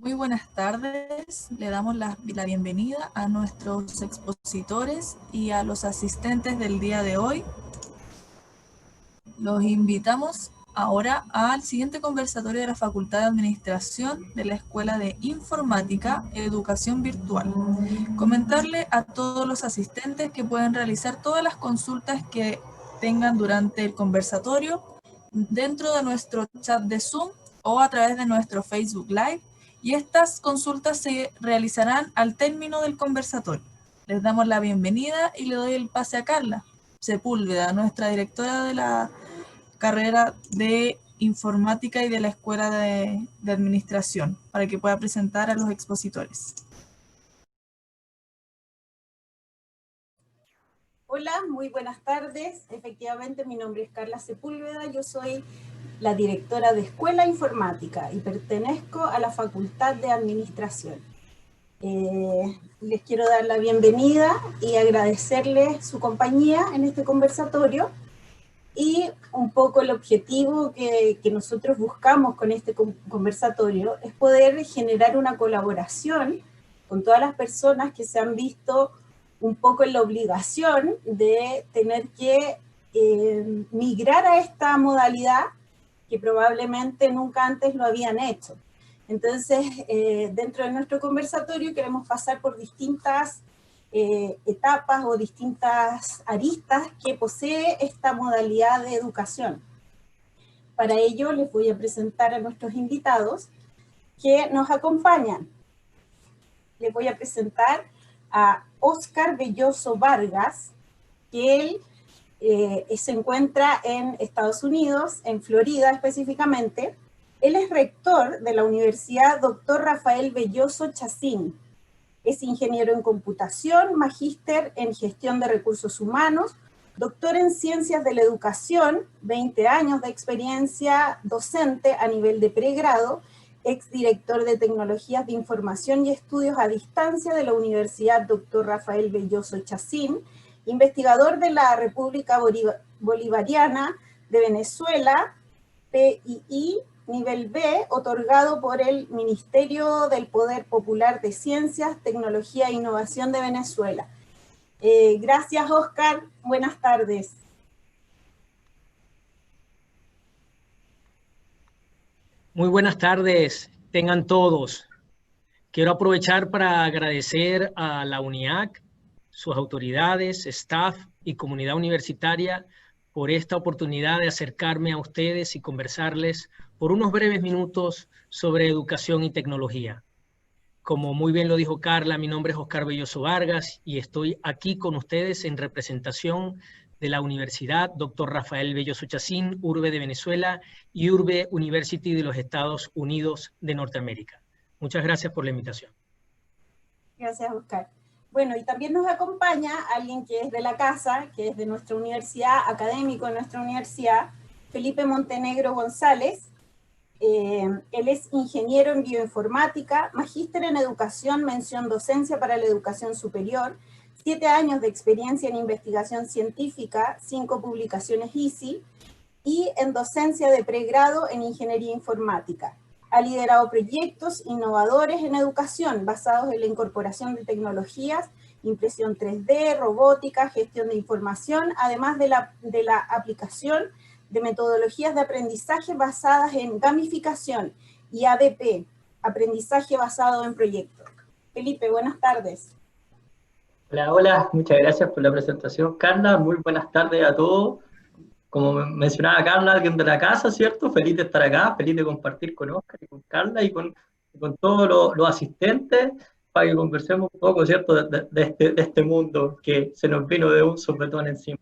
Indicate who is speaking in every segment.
Speaker 1: Muy buenas tardes, le damos la bienvenida a nuestros expositores y a los asistentes del día de hoy. Los invitamos ahora al siguiente conversatorio de la Facultad de Administración de la Escuela de Informática, Educación Virtual. Comentarle a todos los asistentes que pueden realizar todas las consultas que tengan durante el conversatorio dentro de nuestro chat de Zoom o a través de nuestro Facebook Live, y estas consultas se realizarán al término del conversatorio. Les damos la bienvenida y le doy el pase a Carla Sepúlveda, nuestra directora de la carrera de Informática y de la Escuela de Administración, para que pueda presentar a los expositores.
Speaker 2: Hola, muy buenas tardes. Efectivamente, mi nombre es Carla Sepúlveda, yo soy la directora de Escuela Informática y pertenezco a la Facultad de Administración. Les quiero dar la bienvenida y agradecerles su compañía en este conversatorio, y un poco el objetivo que nosotros buscamos con este conversatorio es poder generar una colaboración con todas las personas que se han visto un poco en la obligación de tener que migrar a esta modalidad que probablemente nunca antes lo habían hecho. Entonces, dentro de nuestro conversatorio queremos pasar por distintas etapas o distintas aristas que posee esta modalidad de educación. Para ello les voy a presentar a nuestros invitados que nos acompañan. Les voy a presentar a Óscar Belloso Vargas, que él se encuentra en Estados Unidos, en Florida específicamente. Él es rector de la Universidad Dr. Rafael Belloso Chacín. Es ingeniero en computación, magíster en gestión de recursos humanos, doctor en ciencias de la educación, 20 años de experiencia docente a nivel de pregrado, exdirector de tecnologías de información y estudios a distancia de la Universidad Dr. Rafael Belloso Chacín, investigador de la República Bolivariana de Venezuela, PII, nivel B, otorgado por el Ministerio del Poder Popular de Ciencias, Tecnología e Innovación de Venezuela. Gracias, Óscar. Buenas tardes.
Speaker 3: Muy buenas tardes, tengan todos. Quiero aprovechar para agradecer a la UNIAC, sus autoridades, staff y comunidad universitaria por esta oportunidad de acercarme a ustedes y conversarles por unos breves minutos sobre educación y tecnología. Como muy bien lo dijo Carla, mi nombre es Óscar Belloso Vargas y estoy aquí con ustedes en representación de la Universidad Dr. Rafael Belloso Chacín, Urbe de Venezuela y Urbe University de los Estados Unidos de Norteamérica. Muchas gracias por la invitación.
Speaker 2: Gracias, Óscar. Bueno, y también nos acompaña alguien que es de la casa, que es de nuestra universidad, académico de nuestra universidad, Felipe Montenegro González. Él es ingeniero en bioinformática, magíster en educación, mención docencia para la educación superior, 7 años de experiencia en investigación científica, 5 publicaciones ISI, y en docencia de pregrado en ingeniería informática. Ha liderado proyectos innovadores en educación basados en la incorporación de tecnologías, impresión 3D, robótica, gestión de información, además de la aplicación de metodologías de aprendizaje basadas en gamificación y ABP, aprendizaje basado en proyectos. Felipe, buenas tardes.
Speaker 4: Hola, hola, muchas gracias por la presentación, Carla. Muy buenas tardes a todos. Como mencionaba Carla, alguien de la casa, ¿cierto? Feliz de estar acá, feliz de compartir con Óscar y con Carla y con todos los asistentes para que conversemos un poco, ¿cierto? De este mundo que se nos vino de un sopetón encima.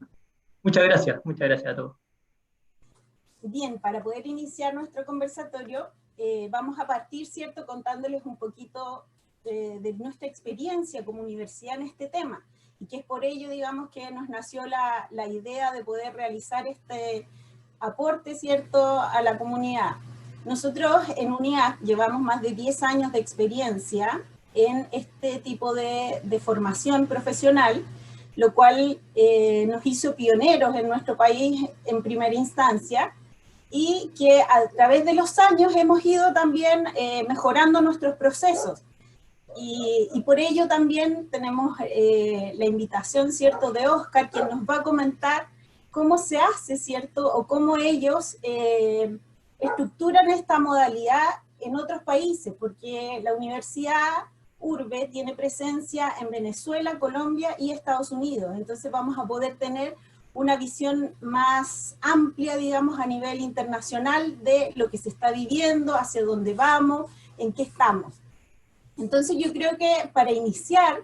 Speaker 4: Muchas gracias a todos.
Speaker 2: Bien, para poder iniciar nuestro conversatorio, vamos a partir, ¿cierto?, contándoles un poquito de nuestra experiencia como universidad en este tema, y que es por ello, digamos, que nos nació la idea de poder realizar este aporte, ¿cierto?, a la comunidad. Nosotros en UNIAC llevamos más de 10 años de experiencia en este tipo de formación profesional, lo cual nos hizo pioneros en nuestro país en primera instancia, y que a través de los años hemos ido también mejorando nuestros procesos. Y por ello también tenemos la invitación, ¿cierto?, de Oscar, quien nos va a comentar cómo se hace, ¿cierto?, o cómo ellos estructuran esta modalidad en otros países, porque la Universidad Urbe tiene presencia en Venezuela, Colombia y Estados Unidos. Entonces vamos a poder tener una visión más amplia, digamos, a nivel internacional de lo que se está viviendo, hacia dónde vamos, en qué estamos. Entonces yo creo que para iniciar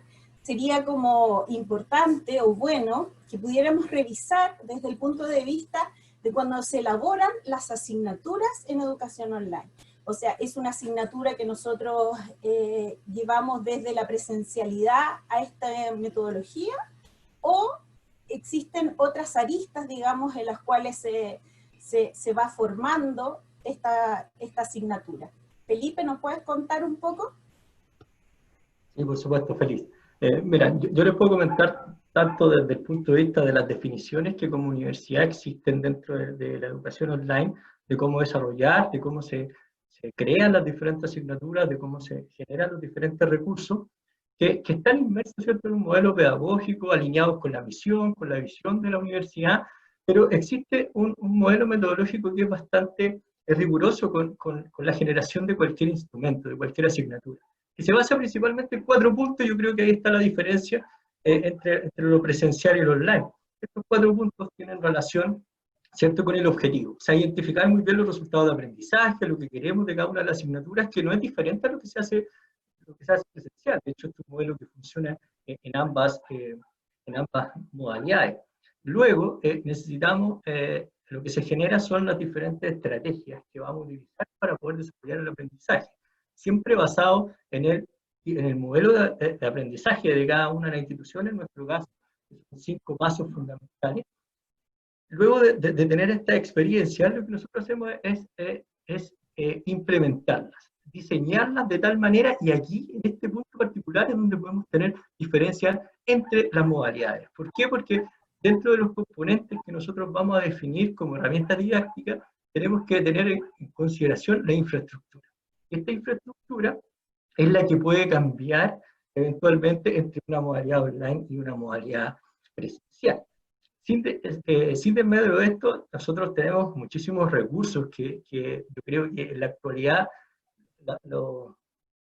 Speaker 2: sería como importante o bueno que pudiéramos revisar desde el punto de vista de cuando se elaboran las asignaturas en educación online. O sea, es una asignatura que nosotros llevamos desde la presencialidad a esta metodología, o existen otras aristas, digamos, en las cuales se va formando esta asignatura. Felipe, ¿nos puedes contar un poco?
Speaker 4: Sí, por supuesto, feliz. Mira, yo les puedo comentar tanto desde el punto de vista de las definiciones que como universidad existen dentro de la educación online, de cómo desarrollar, de cómo se crean las diferentes asignaturas, de cómo se generan los diferentes recursos, que están inmersos, ¿cierto?, en un modelo pedagógico, alineados con la misión, con la visión de la universidad, pero existe un modelo metodológico que es bastante riguroso con la generación de cualquier instrumento, de cualquier asignatura, que se basa principalmente en 4 puntos. Yo creo que ahí está la diferencia entre lo presencial y lo online. Estos 4 puntos tienen relación, ¿cierto?, con el objetivo. O sea, identificar muy bien los resultados de aprendizaje, lo que queremos de cada una de las asignaturas, que no es diferente a lo que se hace presencial. De hecho, este es un modelo que funciona en ambas modalidades. Luego, necesitamos, lo que se genera son las diferentes estrategias que vamos a utilizar para poder desarrollar el aprendizaje, siempre basado en el modelo de aprendizaje de cada una de las instituciones. En nuestro caso, son 5 pasos fundamentales. Luego de tener esta experiencia, lo que nosotros hacemos es implementarlas, diseñarlas de tal manera, y aquí, en este punto particular, es donde podemos tener diferencias entre las modalidades. ¿Por qué? Porque dentro de los componentes que nosotros vamos a definir como herramientas didácticas, tenemos que tener en consideración la infraestructura. Esta infraestructura es la que puede cambiar eventualmente entre una modalidad online y una modalidad presencial. Sin desmedro de esto, nosotros tenemos muchísimos recursos que yo creo que en la actualidad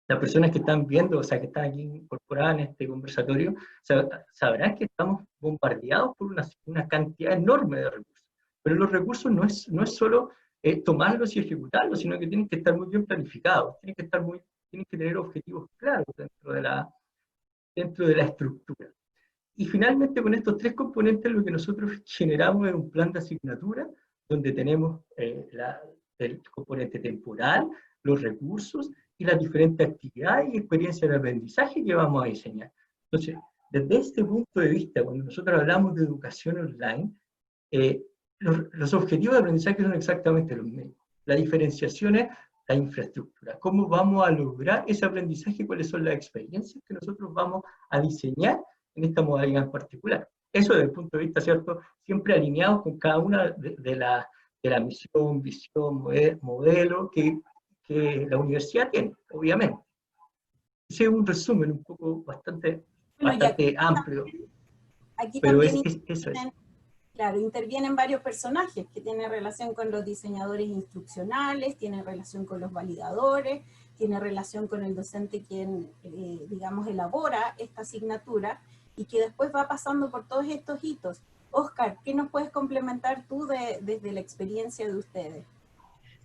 Speaker 4: las personas que están viendo, o sea, que están aquí incorporadas en este conversatorio, sabrán que estamos bombardeados por una cantidad enorme de recursos. Pero los recursos no es solo tomarlos y ejecutarlos, sino que tienen que estar muy bien planificados, tienen que tener objetivos claros dentro de la estructura. Y finalmente, con estos 3 componentes, lo que nosotros generamos es un plan de asignatura, donde tenemos el componente temporal, los recursos y las diferentes actividades y experiencias de aprendizaje que vamos a diseñar. Entonces, desde este punto de vista, cuando nosotros hablamos de educación online, los objetivos de aprendizaje son exactamente los mismos. La diferenciación es la infraestructura. ¿Cómo vamos a lograr ese aprendizaje? ¿Cuáles son las experiencias que nosotros vamos a diseñar en esta modalidad en particular? Eso desde el punto de vista, ¿cierto?, siempre alineados con cada una de la misión, visión, modelo que la universidad tiene, obviamente. Ese es un resumen un poco bastante amplio.
Speaker 2: Aquí
Speaker 4: pero
Speaker 2: también
Speaker 4: eso es.
Speaker 2: Claro, intervienen varios personajes que tienen relación con los diseñadores instruccionales, tienen relación con los validadores, tiene relación con el docente quien, digamos, elabora esta asignatura y que después va pasando por todos estos hitos. Oscar, ¿qué nos puedes complementar tú desde la experiencia de ustedes?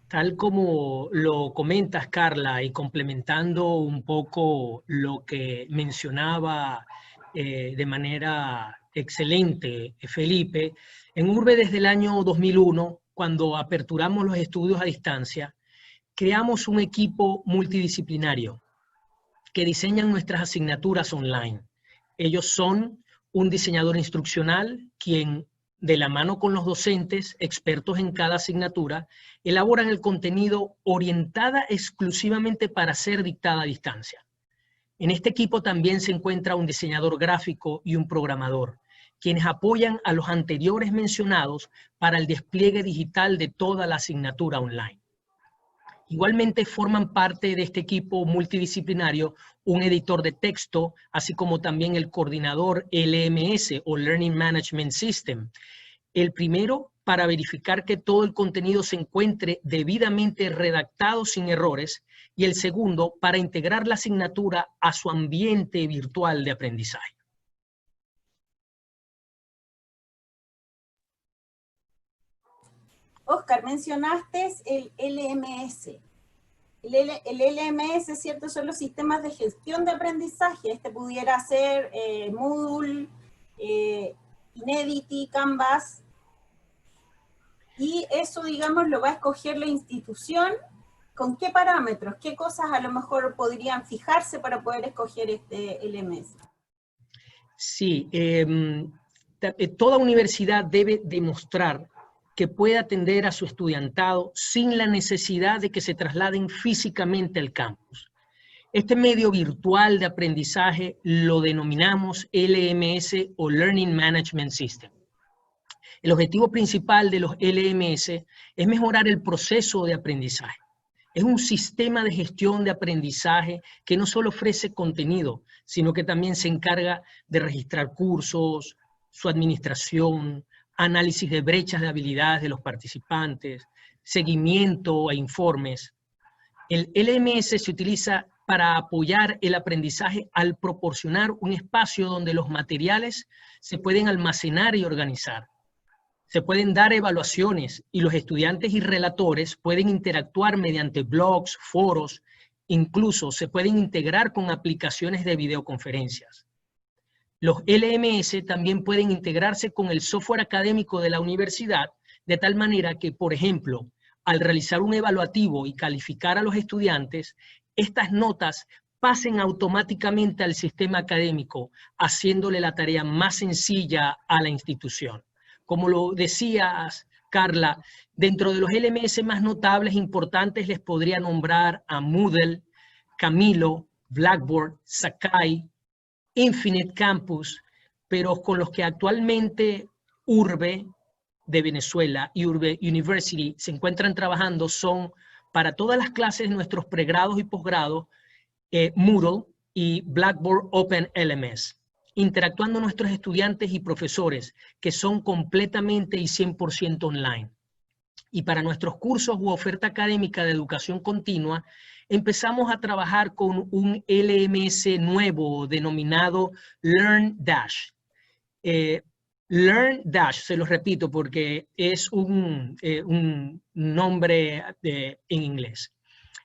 Speaker 3: Tal como lo comentas, Carla, y complementando un poco lo que mencionaba de manera excelente Felipe, en Urbe desde el año 2001, cuando aperturamos los estudios a distancia, creamos un equipo multidisciplinario que diseñan nuestras asignaturas online. Ellos son un diseñador instruccional, quien de la mano con los docentes, expertos en cada asignatura, elaboran el contenido orientada exclusivamente para ser dictada a distancia. En este equipo también se encuentra un diseñador gráfico y un programador, quienes apoyan a los anteriores mencionados para el despliegue digital de toda la asignatura online. Igualmente forman parte de este equipo multidisciplinario un editor de texto, así como también el coordinador LMS o Learning Management System. El primero para verificar que todo el contenido se encuentre debidamente redactado sin errores, y el segundo para integrar la asignatura a su ambiente virtual de aprendizaje.
Speaker 2: Oscar, mencionaste el LMS. El LMS, ¿cierto? Son los sistemas de gestión de aprendizaje. Este pudiera ser Moodle, Inedity, Canvas. Y eso, digamos, lo va a escoger la institución. ¿Con qué parámetros? ¿Qué cosas a lo mejor podrían fijarse para poder escoger este LMS?
Speaker 3: Sí, toda universidad debe demostrar que puede atender a su estudiantado sin la necesidad de que se trasladen físicamente al campus. Este medio virtual de aprendizaje lo denominamos LMS o Learning Management System. El objetivo principal de los LMS es mejorar el proceso de aprendizaje. Es un sistema de gestión de aprendizaje que no solo ofrece contenido, sino que también se encarga de registrar cursos, su administración, análisis de brechas de habilidades de los participantes, seguimiento e informes. El LMS se utiliza para apoyar el aprendizaje al proporcionar un espacio donde los materiales se pueden almacenar y organizar. Se pueden dar evaluaciones y los estudiantes y relatores pueden interactuar mediante blogs, foros, incluso se pueden integrar con aplicaciones de videoconferencias. Los LMS también pueden integrarse con el software académico de la universidad, de tal manera que, por ejemplo, al realizar un evaluativo y calificar a los estudiantes, estas notas pasen automáticamente al sistema académico, haciéndole la tarea más sencilla a la institución. Como lo decías, Carla, dentro de los LMS más notables e importantes les podría nombrar a Moodle, Camilo, Blackboard, Sakai, Infinite Campus, pero con los que actualmente Urbe de Venezuela y Urbe University se encuentran trabajando son para todas las clases de nuestros pregrados y posgrados, Moodle y Blackboard Open LMS, interactuando nuestros estudiantes y profesores que son completamente y 100% online. Y para nuestros cursos u oferta académica de educación continua, empezamos a trabajar con un LMS nuevo denominado LearnDash. LearnDash, se los repito porque es un nombre en inglés.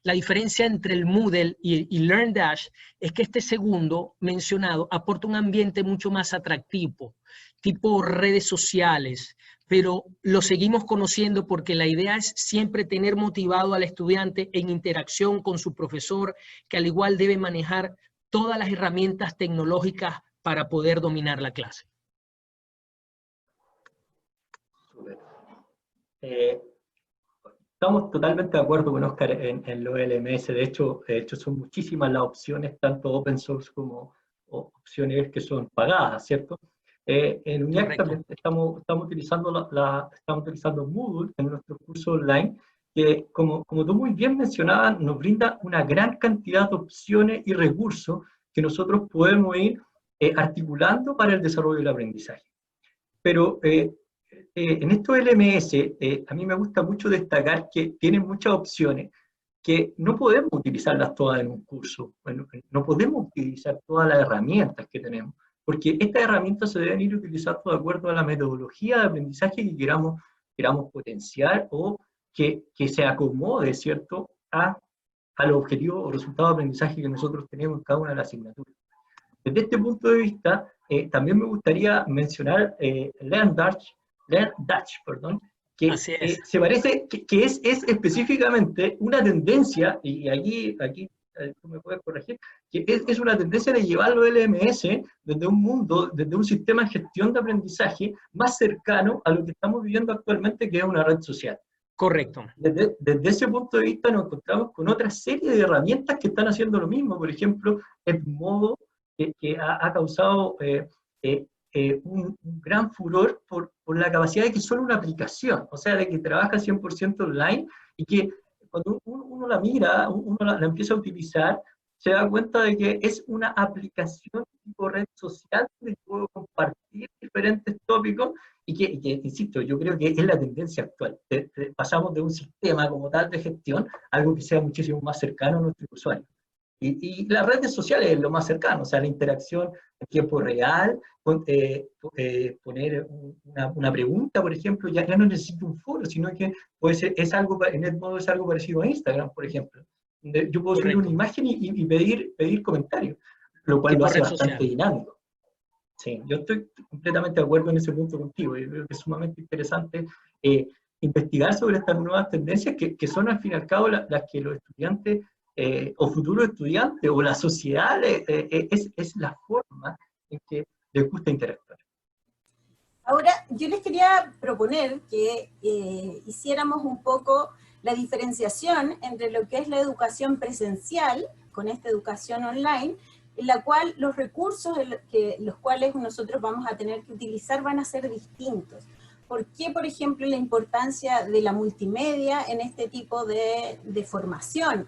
Speaker 3: La diferencia entre el Moodle y LearnDash es que este segundo mencionado aporta un ambiente mucho más atractivo, tipo redes sociales, pero lo seguimos conociendo porque la idea es siempre tener motivado al estudiante en interacción con su profesor, que al igual debe manejar todas las herramientas tecnológicas para poder dominar la clase.
Speaker 4: Estamos totalmente de acuerdo con Oscar en los LMS. De hecho, son muchísimas las opciones, tanto open source como opciones que son pagadas, ¿cierto? En UNIAC también estamos utilizando Moodle en nuestro curso online, que como tú muy bien mencionabas, nos brinda una gran cantidad de opciones y recursos que nosotros podemos ir articulando para el desarrollo del aprendizaje. Pero en estos LMS, a mí me gusta mucho destacar que tienen muchas opciones que no podemos utilizarlas todas en un curso. Bueno, no podemos utilizar todas las herramientas que tenemos, porque estas herramientas se deben ir utilizando de acuerdo a la metodología de aprendizaje que queramos potenciar o que se acomode, ¿cierto?, a los objetivos o resultados de aprendizaje que nosotros tenemos en cada una de las asignaturas. Desde este punto de vista, también me gustaría mencionar LearnDash, que se parece, que es específicamente una tendencia, y aquí tú me puedes corregir, que es una tendencia de llevar los LMS desde un mundo, desde un sistema de gestión de aprendizaje más cercano a lo que estamos viviendo actualmente, que es una red social.
Speaker 3: Correcto.
Speaker 4: Desde ese punto de vista nos encontramos con otra serie de herramientas que están haciendo lo mismo. Por ejemplo, Edmodo, que ha causado un gran furor por la capacidad de que es solo una aplicación, o sea, de que trabaja 100% online y que cuando uno la mira, uno la empieza a utilizar, se da cuenta de que es una aplicación tipo red social donde puedo compartir diferentes tópicos y que, insisto, yo creo que es la tendencia actual. Pasamos de un sistema como tal de gestión a algo que sea muchísimo más cercano a nuestros usuarios. Y las redes sociales es lo más cercano, o sea, la interacción en tiempo real, poner una pregunta, por ejemplo, ya no necesito un foro, sino que puede ser, en el modo es algo parecido a Instagram, por ejemplo. Yo puedo subir una imagen y pedir comentarios, lo cual lo hace bastante dinámico. Sí, yo estoy completamente de acuerdo en ese punto contigo. Yo creo que es sumamente interesante investigar sobre estas nuevas tendencias que son al fin y al cabo las que los estudiantes o futuros estudiantes o la sociedad es la forma en que les gusta interactuar.
Speaker 2: Ahora, yo les quería proponer que hiciéramos un poco la diferenciación entre lo que es la educación presencial, con esta educación online, en la cual los recursos los cuales nosotros vamos a tener que utilizar van a ser distintos. ¿Por qué, por ejemplo, la importancia de la multimedia en este tipo de formación?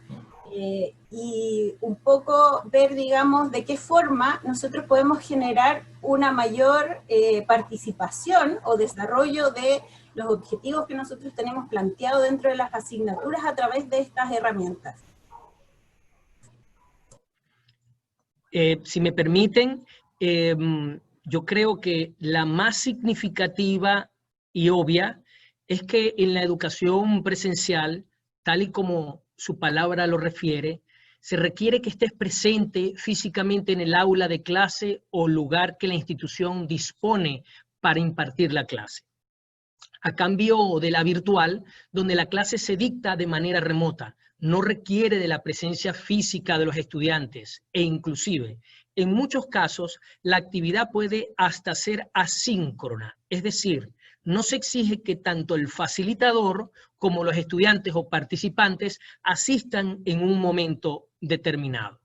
Speaker 2: Y un poco ver, digamos, de qué forma nosotros podemos generar una mayor participación o desarrollo de los objetivos que nosotros tenemos planteados dentro de las asignaturas a través de estas herramientas.
Speaker 3: Si me permiten, yo creo que la más significativa y obvia es que en la educación presencial, tal y como su palabra lo refiere, se requiere que estés presente físicamente en el aula de clase o lugar que la institución dispone para impartir la clase. A cambio de la virtual, donde la clase se dicta de manera remota, no requiere de la presencia física de los estudiantes e inclusive, en muchos casos, la actividad puede hasta ser asíncrona, es decir, no se exige que tanto el facilitador como los estudiantes o participantes asistan en un momento determinado.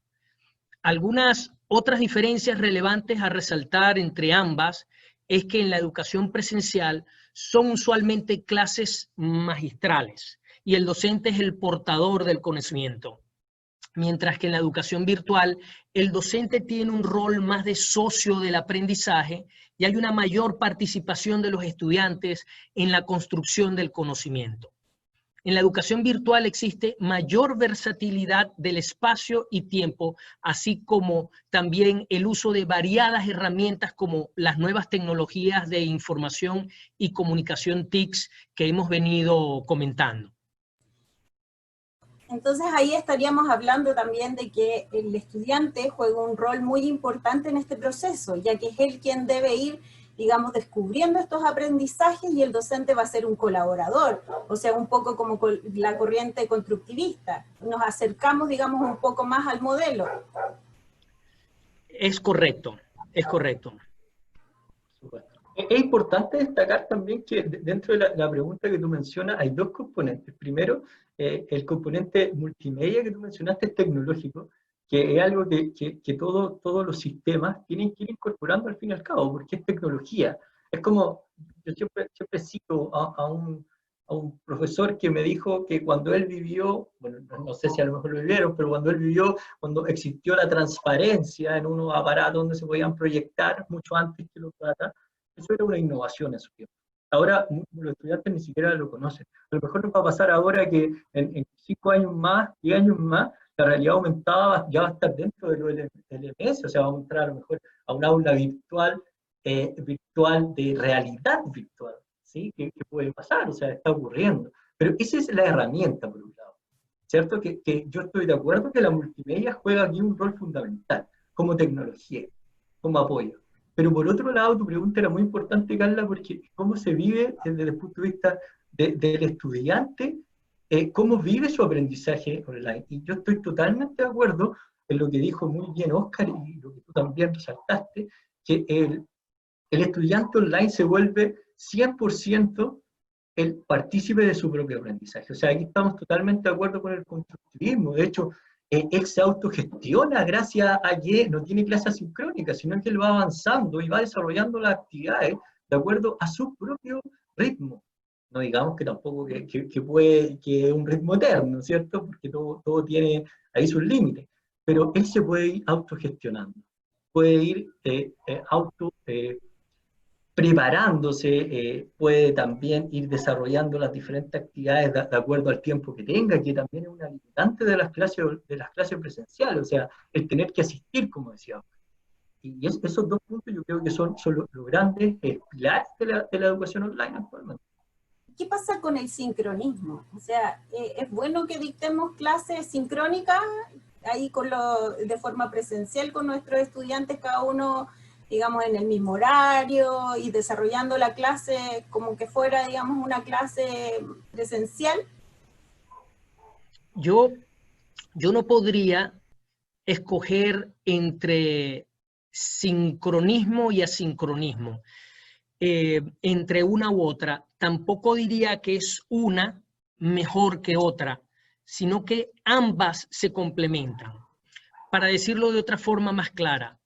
Speaker 3: Algunas otras diferencias relevantes a resaltar entre ambas es que en la educación presencial son usualmente clases magistrales y el docente es el portador del conocimiento, mientras que en la educación virtual el docente tiene un rol más de socio del aprendizaje y hay una mayor participación de los estudiantes en la construcción del conocimiento. En la educación virtual existe mayor versatilidad del espacio y tiempo, así como también el uso de variadas herramientas como las nuevas tecnologías de información y comunicación TICs que hemos venido comentando.
Speaker 2: Entonces ahí estaríamos hablando también de que el estudiante juega un rol muy importante en este proceso, ya que es él quien debe ir, digamos, descubriendo estos aprendizajes y el docente va a ser un colaborador, o sea, un poco como la corriente constructivista. Nos acercamos, digamos, un poco más al modelo.
Speaker 3: Es correcto, es correcto.
Speaker 4: Es importante destacar también que dentro de la pregunta que tú mencionas hay dos componentes. Primero, el componente multimedia que tú mencionaste es tecnológico, que es algo que todos los sistemas tienen que ir incorporando al fin y al cabo, porque es tecnología. Es como, yo siempre cito a un profesor que me dijo que cuando él vivió, bueno, no sé si a lo mejor lo vivieron, pero cuando él vivió, cuando existió la transparencia en unos aparatos donde se podían proyectar mucho antes que los datos, eso era una innovación en su tiempo. Ahora los estudiantes ni siquiera lo conocen. A lo mejor nos va a pasar ahora que en 5 años más, 10 años más, la realidad aumentada ya va a estar dentro del LMS, o sea, vamos a entrar a lo mejor a un aula virtual, virtual de realidad virtual, ¿sí? ¿Qué puede pasar? O sea, está ocurriendo. Pero esa es la herramienta, por un lado, ¿cierto? Que yo estoy de acuerdo que la multimedia juega aquí un rol fundamental, como tecnología, como apoyo. Pero por otro lado, tu pregunta era muy importante, Carla, porque cómo se vive desde el punto de vista del estudiante, cómo vive su aprendizaje online. Y yo estoy totalmente de acuerdo en lo que dijo muy bien Oscar y lo que tú también resaltaste, que el estudiante online se vuelve 100% el partícipe de su propio aprendizaje. O sea, aquí estamos totalmente de acuerdo con el constructivismo. De hecho, él se autogestiona gracias a que no tiene clase asincrónica, sino que él va avanzando y va desarrollando las actividades de acuerdo a su propio ritmo. No digamos que tampoco que es un ritmo eterno, ¿cierto? Porque todo tiene ahí sus límites. Pero él se puede ir autogestionando, puede ir preparándose, puede también ir desarrollando las diferentes actividades de acuerdo al tiempo que tenga, que también es una limitante de las clases presenciales, o sea, el tener que asistir, como decía. Y esos dos puntos yo creo que son los grandes pilares de la educación online actualmente.
Speaker 2: ¿Qué pasa con el sincronismo? O sea, ¿es bueno que dictemos clases sincrónicas ahí de forma presencial con nuestros estudiantes, cada uno, digamos, en el mismo horario y desarrollando la clase como que fuera, digamos, una clase presencial?
Speaker 3: Yo no podría escoger entre sincronismo y asincronismo, entre una u otra. Tampoco diría que es una mejor que otra, sino que ambas se complementan. Para decirlo de otra forma más clara,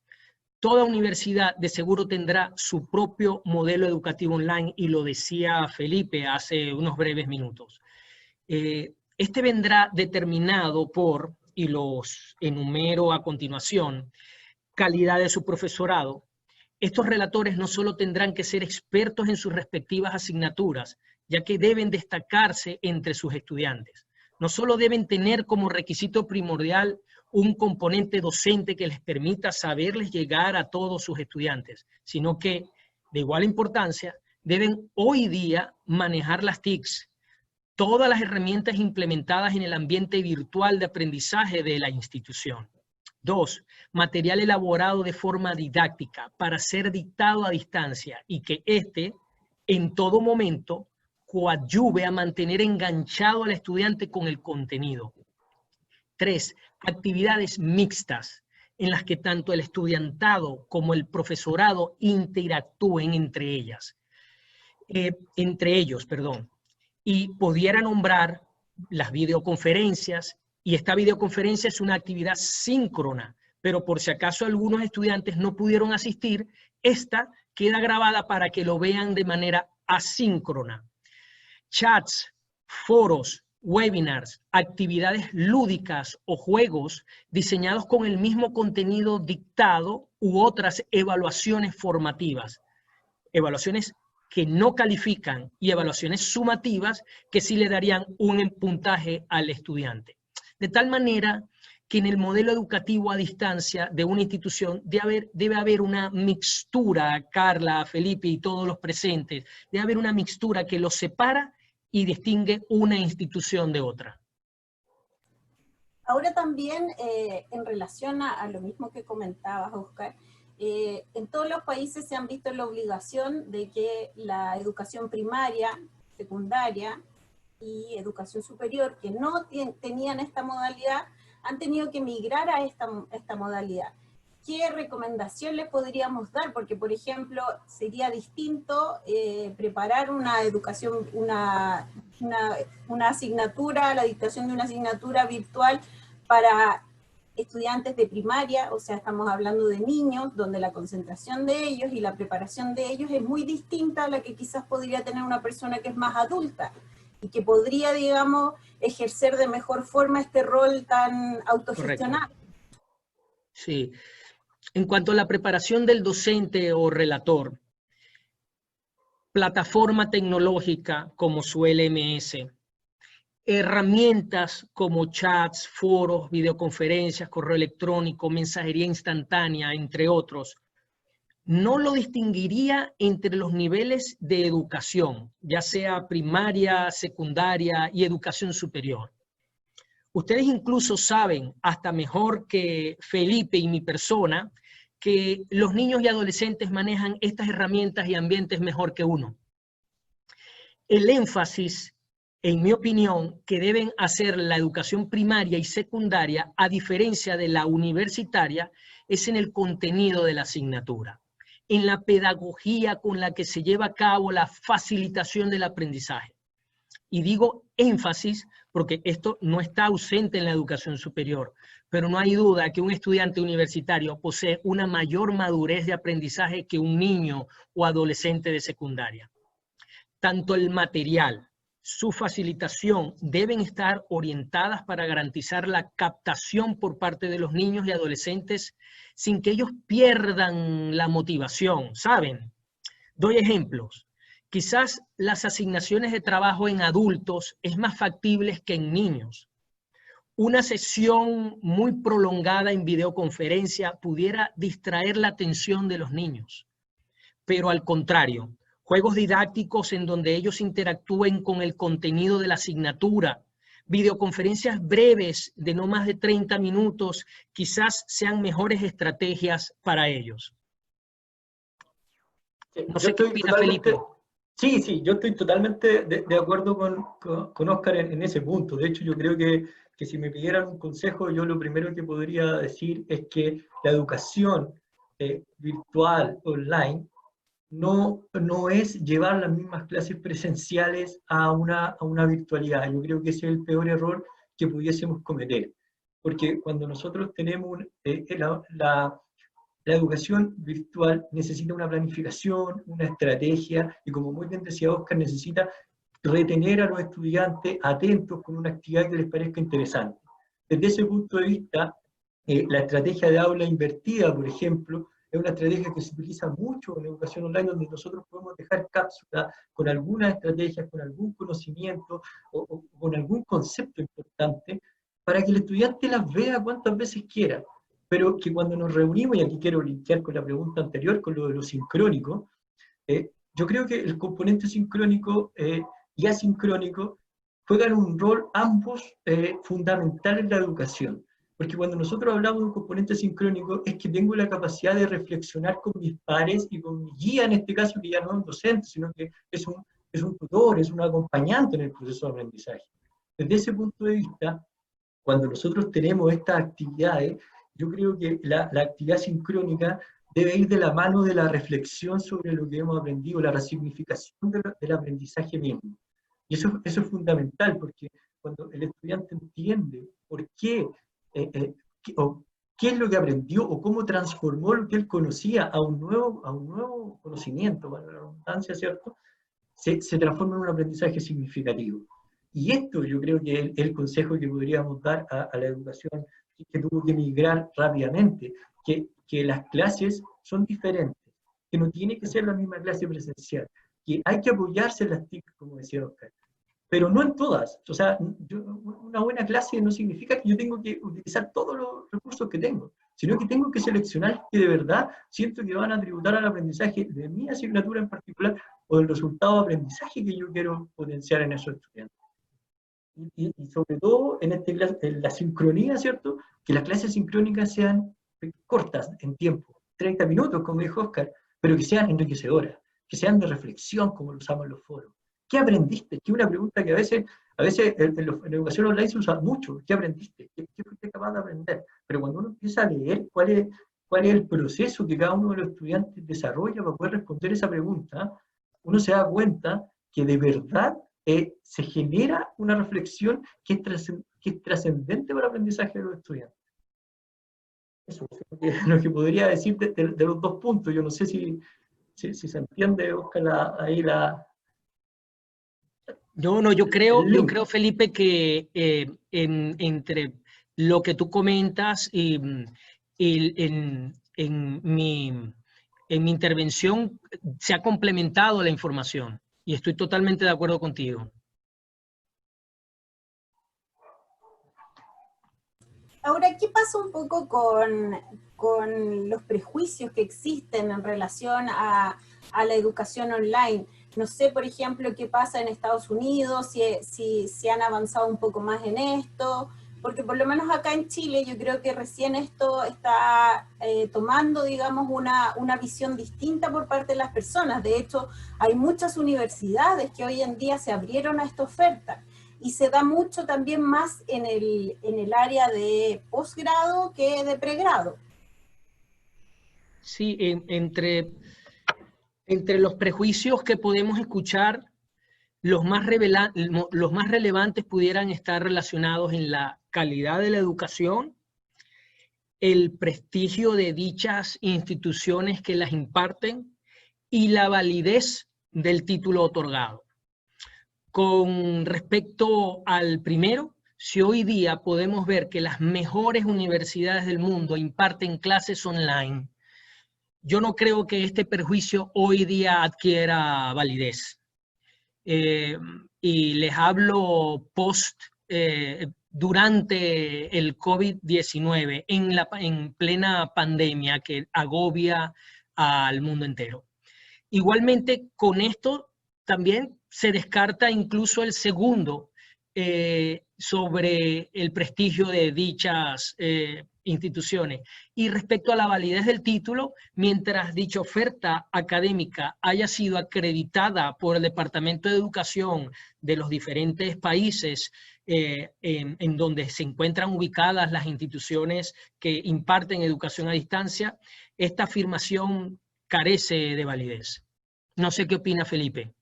Speaker 3: toda universidad de seguro tendrá su propio modelo educativo online, y lo decía Felipe hace unos breves minutos. Este vendrá determinado por, y los enumero a continuación, calidad de su profesorado. Estos relatores no solo tendrán que ser expertos en sus respectivas asignaturas, ya que deben destacarse entre sus estudiantes. No solo deben tener como requisito primordial un componente docente que les permita saberles llegar a todos sus estudiantes, sino que, de igual importancia, deben hoy día manejar las TICs, todas las herramientas implementadas en el ambiente virtual de aprendizaje de la institución. 2. Material elaborado de forma didáctica para ser dictado a distancia y que en todo momento, coadyuve a mantener enganchado al estudiante con el contenido. 3. Actividades mixtas en las que tanto el estudiantado como el profesorado interactúen entre ellos. Y pudiera nombrar las videoconferencias, y esta videoconferencia es una actividad síncrona, pero por si acaso algunos estudiantes no pudieron asistir, esta queda grabada para que lo vean de manera asíncrona. Chats, foros, webinars, actividades lúdicas o juegos diseñados con el mismo contenido dictado u otras evaluaciones formativas. Evaluaciones que no califican y evaluaciones sumativas que sí le darían un puntaje al estudiante. De tal manera que en el modelo educativo a distancia de una institución debe haber una mixtura, Carla, Felipe y todos los presentes, debe haber una mixtura que los separa y distingue una institución de otra.
Speaker 2: Ahora también, en relación a lo mismo que comentabas, Oscar, en todos los países se han visto en la obligación de que la educación primaria, secundaria y educación superior, que no tenían esta modalidad, han tenido que migrar a esta modalidad. ¿Qué recomendación les podríamos dar? Porque, por ejemplo, sería distinto preparar una educación, una asignatura, la dictación de una asignatura virtual para estudiantes de primaria, o sea, estamos hablando de niños, donde la concentración de ellos y la preparación de ellos es muy distinta a la que quizás podría tener una persona que es más adulta, y que podría, digamos, ejercer de mejor forma este rol tan autogestionado.
Speaker 3: Correcto. Sí. En cuanto a la preparación del docente o relator, plataforma tecnológica como su LMS, herramientas como chats, foros, videoconferencias, correo electrónico, mensajería instantánea, entre otros, no lo distinguiría entre los niveles de educación, ya sea primaria, secundaria y educación superior. Ustedes incluso saben, hasta mejor que Felipe y mi persona, que los niños y adolescentes manejan estas herramientas y ambientes mejor que uno. El énfasis, en mi opinión, que deben hacer la educación primaria y secundaria, a diferencia de la universitaria, es en el contenido de la asignatura, en la pedagogía con la que se lleva a cabo la facilitación del aprendizaje. Y digo énfasis porque esto no está ausente en la educación superior, pero no hay duda que un estudiante universitario posee una mayor madurez de aprendizaje que un niño o adolescente de secundaria. Tanto el material, su facilitación deben estar orientadas para garantizar la captación por parte de los niños y adolescentes sin que ellos pierdan la motivación, ¿saben? Doy ejemplos. Quizás las asignaciones de trabajo en adultos es más factibles que en niños. Una sesión muy prolongada en videoconferencia pudiera distraer la atención de los niños, pero al contrario, juegos didácticos en donde ellos interactúen con el contenido de la asignatura, videoconferencias breves de no más de 30 minutos, quizás sean mejores estrategias para ellos. No sé qué opina Felipe.
Speaker 4: Sí, yo estoy totalmente de acuerdo con Óscar en ese punto. De hecho, yo creo que si me pidieran un consejo, yo lo primero que podría decir es que la educación virtual, online, no es llevar las mismas clases presenciales a una virtualidad. Yo creo que ese es el peor error que pudiésemos cometer. Porque cuando nosotros tenemos la educación virtual necesita una planificación, una estrategia, y como muy bien decía Óscar, necesita retener a los estudiantes atentos con una actividad que les parezca interesante. Desde ese punto de vista, la estrategia de aula invertida, por ejemplo, es una estrategia que se utiliza mucho en educación online, donde nosotros podemos dejar cápsulas con algunas estrategias, con algún conocimiento o con algún concepto importante, para que el estudiante las vea cuantas veces quiera. Pero que cuando nos reunimos, y aquí quiero linkear con la pregunta anterior, con lo de lo sincrónico, yo creo que el componente sincrónico y asincrónico juegan un rol ambos fundamental en la educación. Porque cuando nosotros hablamos de un componente sincrónico, es que tengo la capacidad de reflexionar con mis pares y con mi guía, en este caso, que ya no es un docente, sino que es un tutor, es un acompañante en el proceso de aprendizaje. Desde ese punto de vista, cuando nosotros tenemos estas actividades, yo creo que la actividad sincrónica debe ir de la mano de la reflexión sobre lo que hemos aprendido, la resignificación del aprendizaje mismo. Y eso es fundamental, porque cuando el estudiante entiende por qué, o qué es lo que aprendió, o cómo transformó lo que él conocía a un nuevo conocimiento, para la redundancia, ¿cierto?, se transforma en un aprendizaje significativo. Y esto yo creo que es el consejo que podríamos dar a la educación que tuvo que migrar rápidamente, que las clases son diferentes, que no tiene que ser la misma clase presencial, que hay que apoyarse en las TIC, como decía Óscar, pero no en todas. O sea, una buena clase no significa que yo tengo que utilizar todos los recursos que tengo, sino que tengo que seleccionar que de verdad siento que van a tributar al aprendizaje de mi asignatura en particular o del resultado de aprendizaje que yo quiero potenciar en esos estudiantes. Y sobre todo en la sincronía, ¿cierto? Que las clases sincrónicas sean cortas en tiempo, 30 minutos, como dijo Óscar, pero que sean enriquecedoras, que sean de reflexión, como lo usamos en los foros. ¿Qué aprendiste? Que es una pregunta que a veces en educación online se usa mucho. ¿Qué aprendiste? ¿Qué fuiste capaz de aprender? Pero cuando uno empieza a leer cuál es el proceso que cada uno de los estudiantes desarrolla para poder responder esa pregunta, uno se da cuenta que de verdad se genera una reflexión que es trascendente para el aprendizaje de los estudiantes. Eso es lo que podría decir de los dos puntos. Yo no sé si se entiende, Óscar, ahí la...
Speaker 3: Yo creo, Felipe, que entre lo que tú comentas y en mi intervención se ha complementado la información y estoy totalmente de acuerdo contigo.
Speaker 2: Ahora, ¿qué pasa un poco con los prejuicios que existen en relación a la educación online? No sé, por ejemplo, qué pasa en Estados Unidos, si han avanzado un poco más en esto, porque por lo menos acá en Chile yo creo que recién esto está tomando, digamos, una visión distinta por parte de las personas. De hecho, hay muchas universidades que hoy en día se abrieron a esta oferta. Y se da mucho también más en el área de posgrado que de pregrado.
Speaker 3: Sí, entre los prejuicios que podemos escuchar, los más relevantes pudieran estar relacionados en la calidad de la educación, el prestigio de dichas instituciones que las imparten y la validez del título otorgado. Con respecto al primero, si hoy día podemos ver que las mejores universidades del mundo imparten clases online, yo no creo que este prejuicio hoy día adquiera validez. Y les hablo durante el COVID-19, en plena pandemia que agobia al mundo entero. Igualmente, con esto también se descarta incluso el segundo sobre el prestigio de dichas instituciones. Y respecto a la validez del título, mientras dicha oferta académica haya sido acreditada por el Departamento de Educación de los diferentes países en donde se encuentran ubicadas las instituciones que imparten educación a distancia, esta afirmación carece de validez. No sé qué opina Felipe.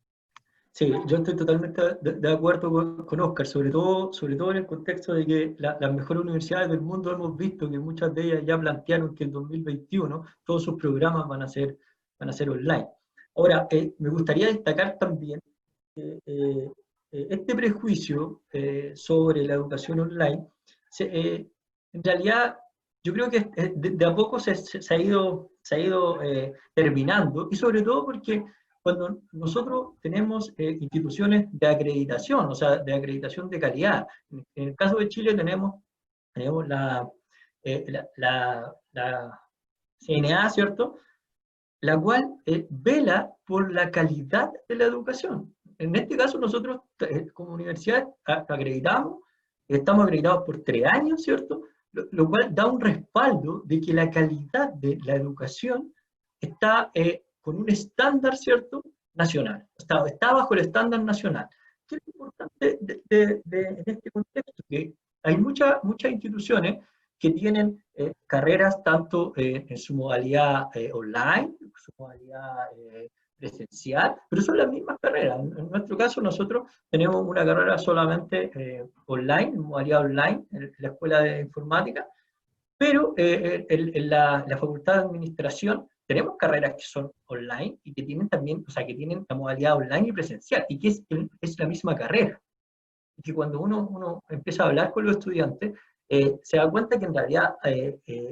Speaker 4: Sí, yo estoy totalmente de acuerdo con Óscar, sobre todo en el contexto de que las mejores universidades del mundo hemos visto que muchas de ellas ya plantearon que en 2021 todos sus programas van a ser online. Ahora, me gustaría destacar también este prejuicio sobre la educación online, en realidad yo creo que de a poco se ha ido terminando, y sobre todo porque cuando nosotros tenemos instituciones de acreditación, o sea, de acreditación de calidad. En el caso de Chile tenemos la CNA, ¿cierto?, la cual vela por la calidad de la educación. En este caso nosotros como universidad acreditamos, estamos acreditados por 3 años, ¿cierto?, lo cual da un respaldo de que la calidad de la educación está con un estándar, ¿cierto?, nacional. Está bajo el estándar nacional. ¿Qué es lo importante en este contexto? Que hay muchas instituciones que tienen carreras tanto en su modalidad online, su modalidad presencial, pero son las mismas carreras. En nuestro caso, nosotros tenemos una carrera solamente online, en modalidad online, en la Escuela de Informática, pero en la Facultad de Administración tenemos carreras que son online y que tienen también, o sea, que tienen la modalidad online y presencial, y que es la misma carrera. Y que cuando uno empieza a hablar con los estudiantes, se da cuenta que en realidad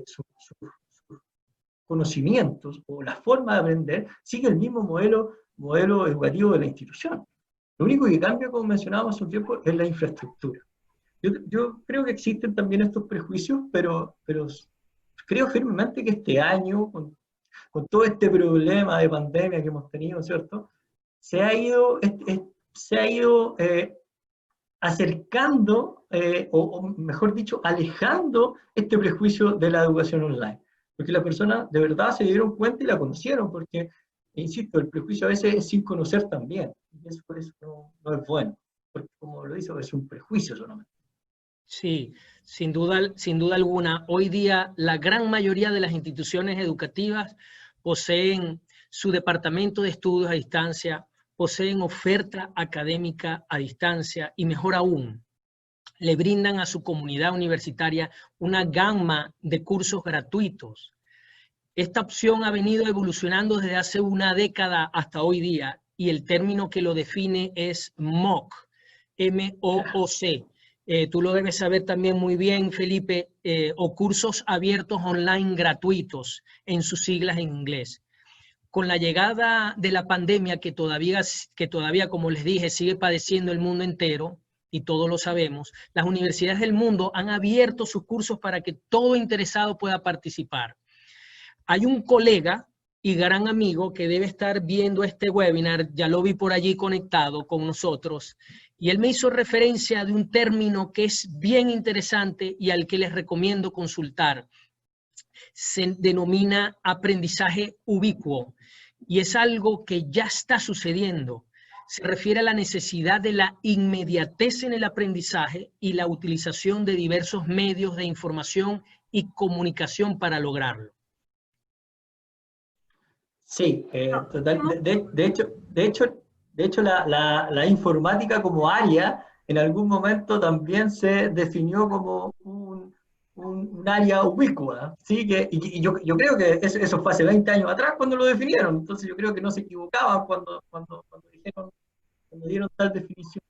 Speaker 4: sus conocimientos o la forma de aprender sigue el mismo modelo educativo de la institución. Lo único que cambia, como mencionábamos hace un tiempo, es la infraestructura. Yo creo que existen también estos prejuicios, pero creo firmemente que este año, con todo este problema de pandemia que hemos tenido, ¿cierto?, se ha ido acercando, o mejor dicho, alejando este prejuicio de la educación online. Porque las personas de verdad se dieron cuenta y la conocieron, porque, insisto, el prejuicio a veces es sin conocer también. Y eso por eso no es bueno, porque como lo dice, es un prejuicio solamente.
Speaker 3: Sí, sin duda alguna. Hoy día la gran mayoría de las instituciones educativas poseen su departamento de estudios a distancia, poseen oferta académica a distancia y mejor aún, le brindan a su comunidad universitaria una gama de cursos gratuitos. Esta opción ha venido evolucionando desde hace una década hasta hoy día y el término que lo define es MOOC, M-O-O-C. Tú lo debes saber también muy bien, Felipe, o cursos abiertos online gratuitos en sus siglas en inglés. Con la llegada de la pandemia que todavía, como les dije, sigue padeciendo el mundo entero, y todos lo sabemos, las universidades del mundo han abierto sus cursos para que todo interesado pueda participar. Hay un colega y gran amigo que debe estar viendo este webinar, ya lo vi por allí conectado con nosotros, y él me hizo referencia de un término que es bien interesante y al que les recomiendo consultar. Se denomina aprendizaje ubicuo y es algo que ya está sucediendo. Se refiere a la necesidad de la inmediatez en el aprendizaje y la utilización de diversos medios de información y comunicación para lograrlo.
Speaker 4: Sí, total. De hecho, De hecho, la informática como área en algún momento también se definió como un área ubicua, ¿sí? Y yo creo que eso fue hace 20 años atrás cuando lo definieron, entonces yo creo que no se equivocaban cuando dieron tal definición.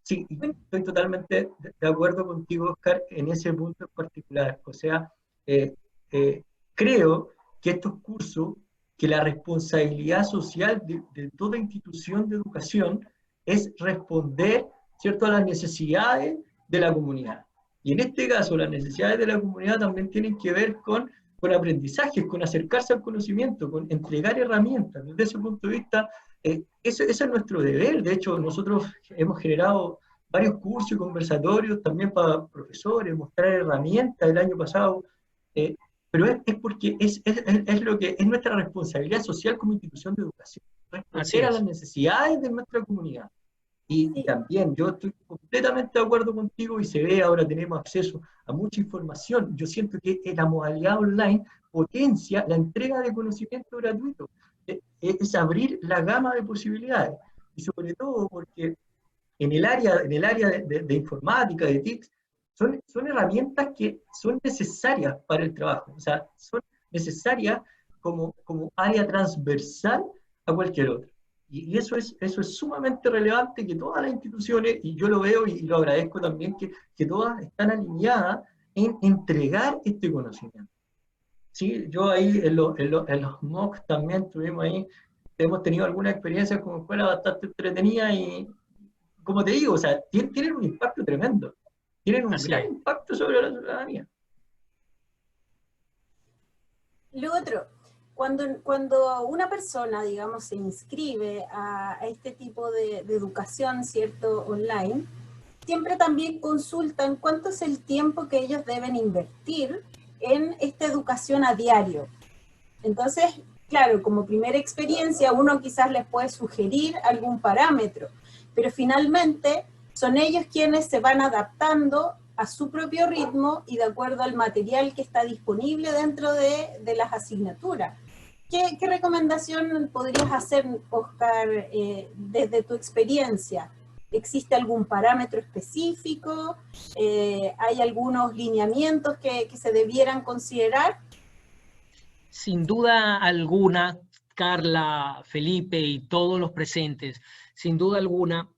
Speaker 4: Sí, estoy totalmente de acuerdo contigo, Oscar, en ese punto en particular. O sea, eh, creo que estos cursos, que la responsabilidad social de toda institución de educación es responder, ¿cierto?, a las necesidades de la comunidad. Y en este caso, las necesidades de la comunidad también tienen que ver con aprendizajes, con acercarse al conocimiento, con entregar herramientas. Desde ese punto de vista, ese es nuestro deber. De hecho, nosotros hemos generado varios cursos y conversatorios también para profesores, mostrar herramientas el año pasado, pero es porque es lo que es nuestra responsabilidad social como institución de educación, responder a las necesidades de nuestra comunidad. Y también yo estoy completamente de acuerdo contigo y se ve, ahora tenemos acceso a mucha información. Yo siento que la modalidad online potencia la entrega de conocimiento gratuito. Es abrir la gama de posibilidades. Y sobre todo porque en el área de informática, de TICS, son herramientas que son necesarias para el trabajo. O sea, son necesarias como área transversal a cualquier otra. Y eso es sumamente relevante, que todas las instituciones, y yo lo veo y lo agradezco también, que todas están alineadas en entregar este conocimiento. Sí, yo ahí en los MOOCs también tuvimos ahí, hemos tenido algunas experiencias como escuela bastante entretenida y, como te digo, o sea, tienen un impacto tremendo, tienen un gran impacto sobre la ciudadanía.
Speaker 2: Lo otro, cuando una persona, digamos, se inscribe a este tipo de educación, ¿cierto?, online, siempre también consultan cuánto es el tiempo que ellos deben invertir en esta educación a diario. Entonces, claro, como primera experiencia, uno quizás les puede sugerir algún parámetro, pero finalmente son ellos quienes se van adaptando a su propio ritmo y de acuerdo al material que está disponible dentro de las asignaturas. ¿Qué recomendación podrías hacer, Oscar, desde tu experiencia? ¿Existe algún parámetro específico? ¿Hay algunos lineamientos que se debieran considerar?
Speaker 3: Sin duda alguna, Carla, Felipe y todos los presentes, sin duda alguna,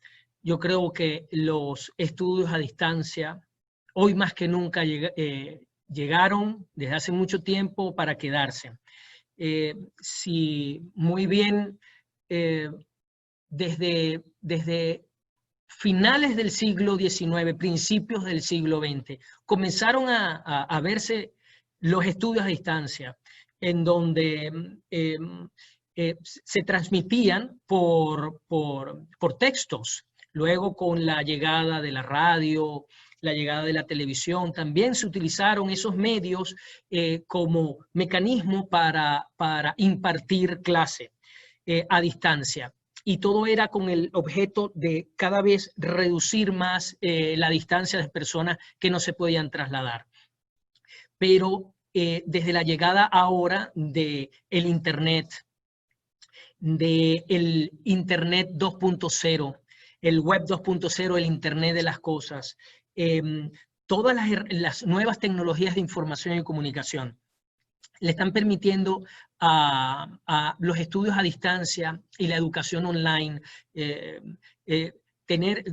Speaker 3: yo creo que los estudios a distancia, hoy más que nunca llegaron desde hace mucho tiempo para quedarse. Si muy bien, desde finales del siglo XIX, principios del siglo XX, comenzaron a verse los estudios a distancia, en donde se transmitían por textos. Luego, con la llegada de la radio, la llegada de la televisión, también se utilizaron esos medios como mecanismo para impartir clase a distancia. Y todo era con el objeto de cada vez reducir más la distancia de personas que no se podían trasladar. Pero desde la llegada ahora del Internet, del Internet 2.0, el Web 2.0, el Internet de las cosas, todas las nuevas tecnologías de información y comunicación le están permitiendo a los estudios a distancia y la educación online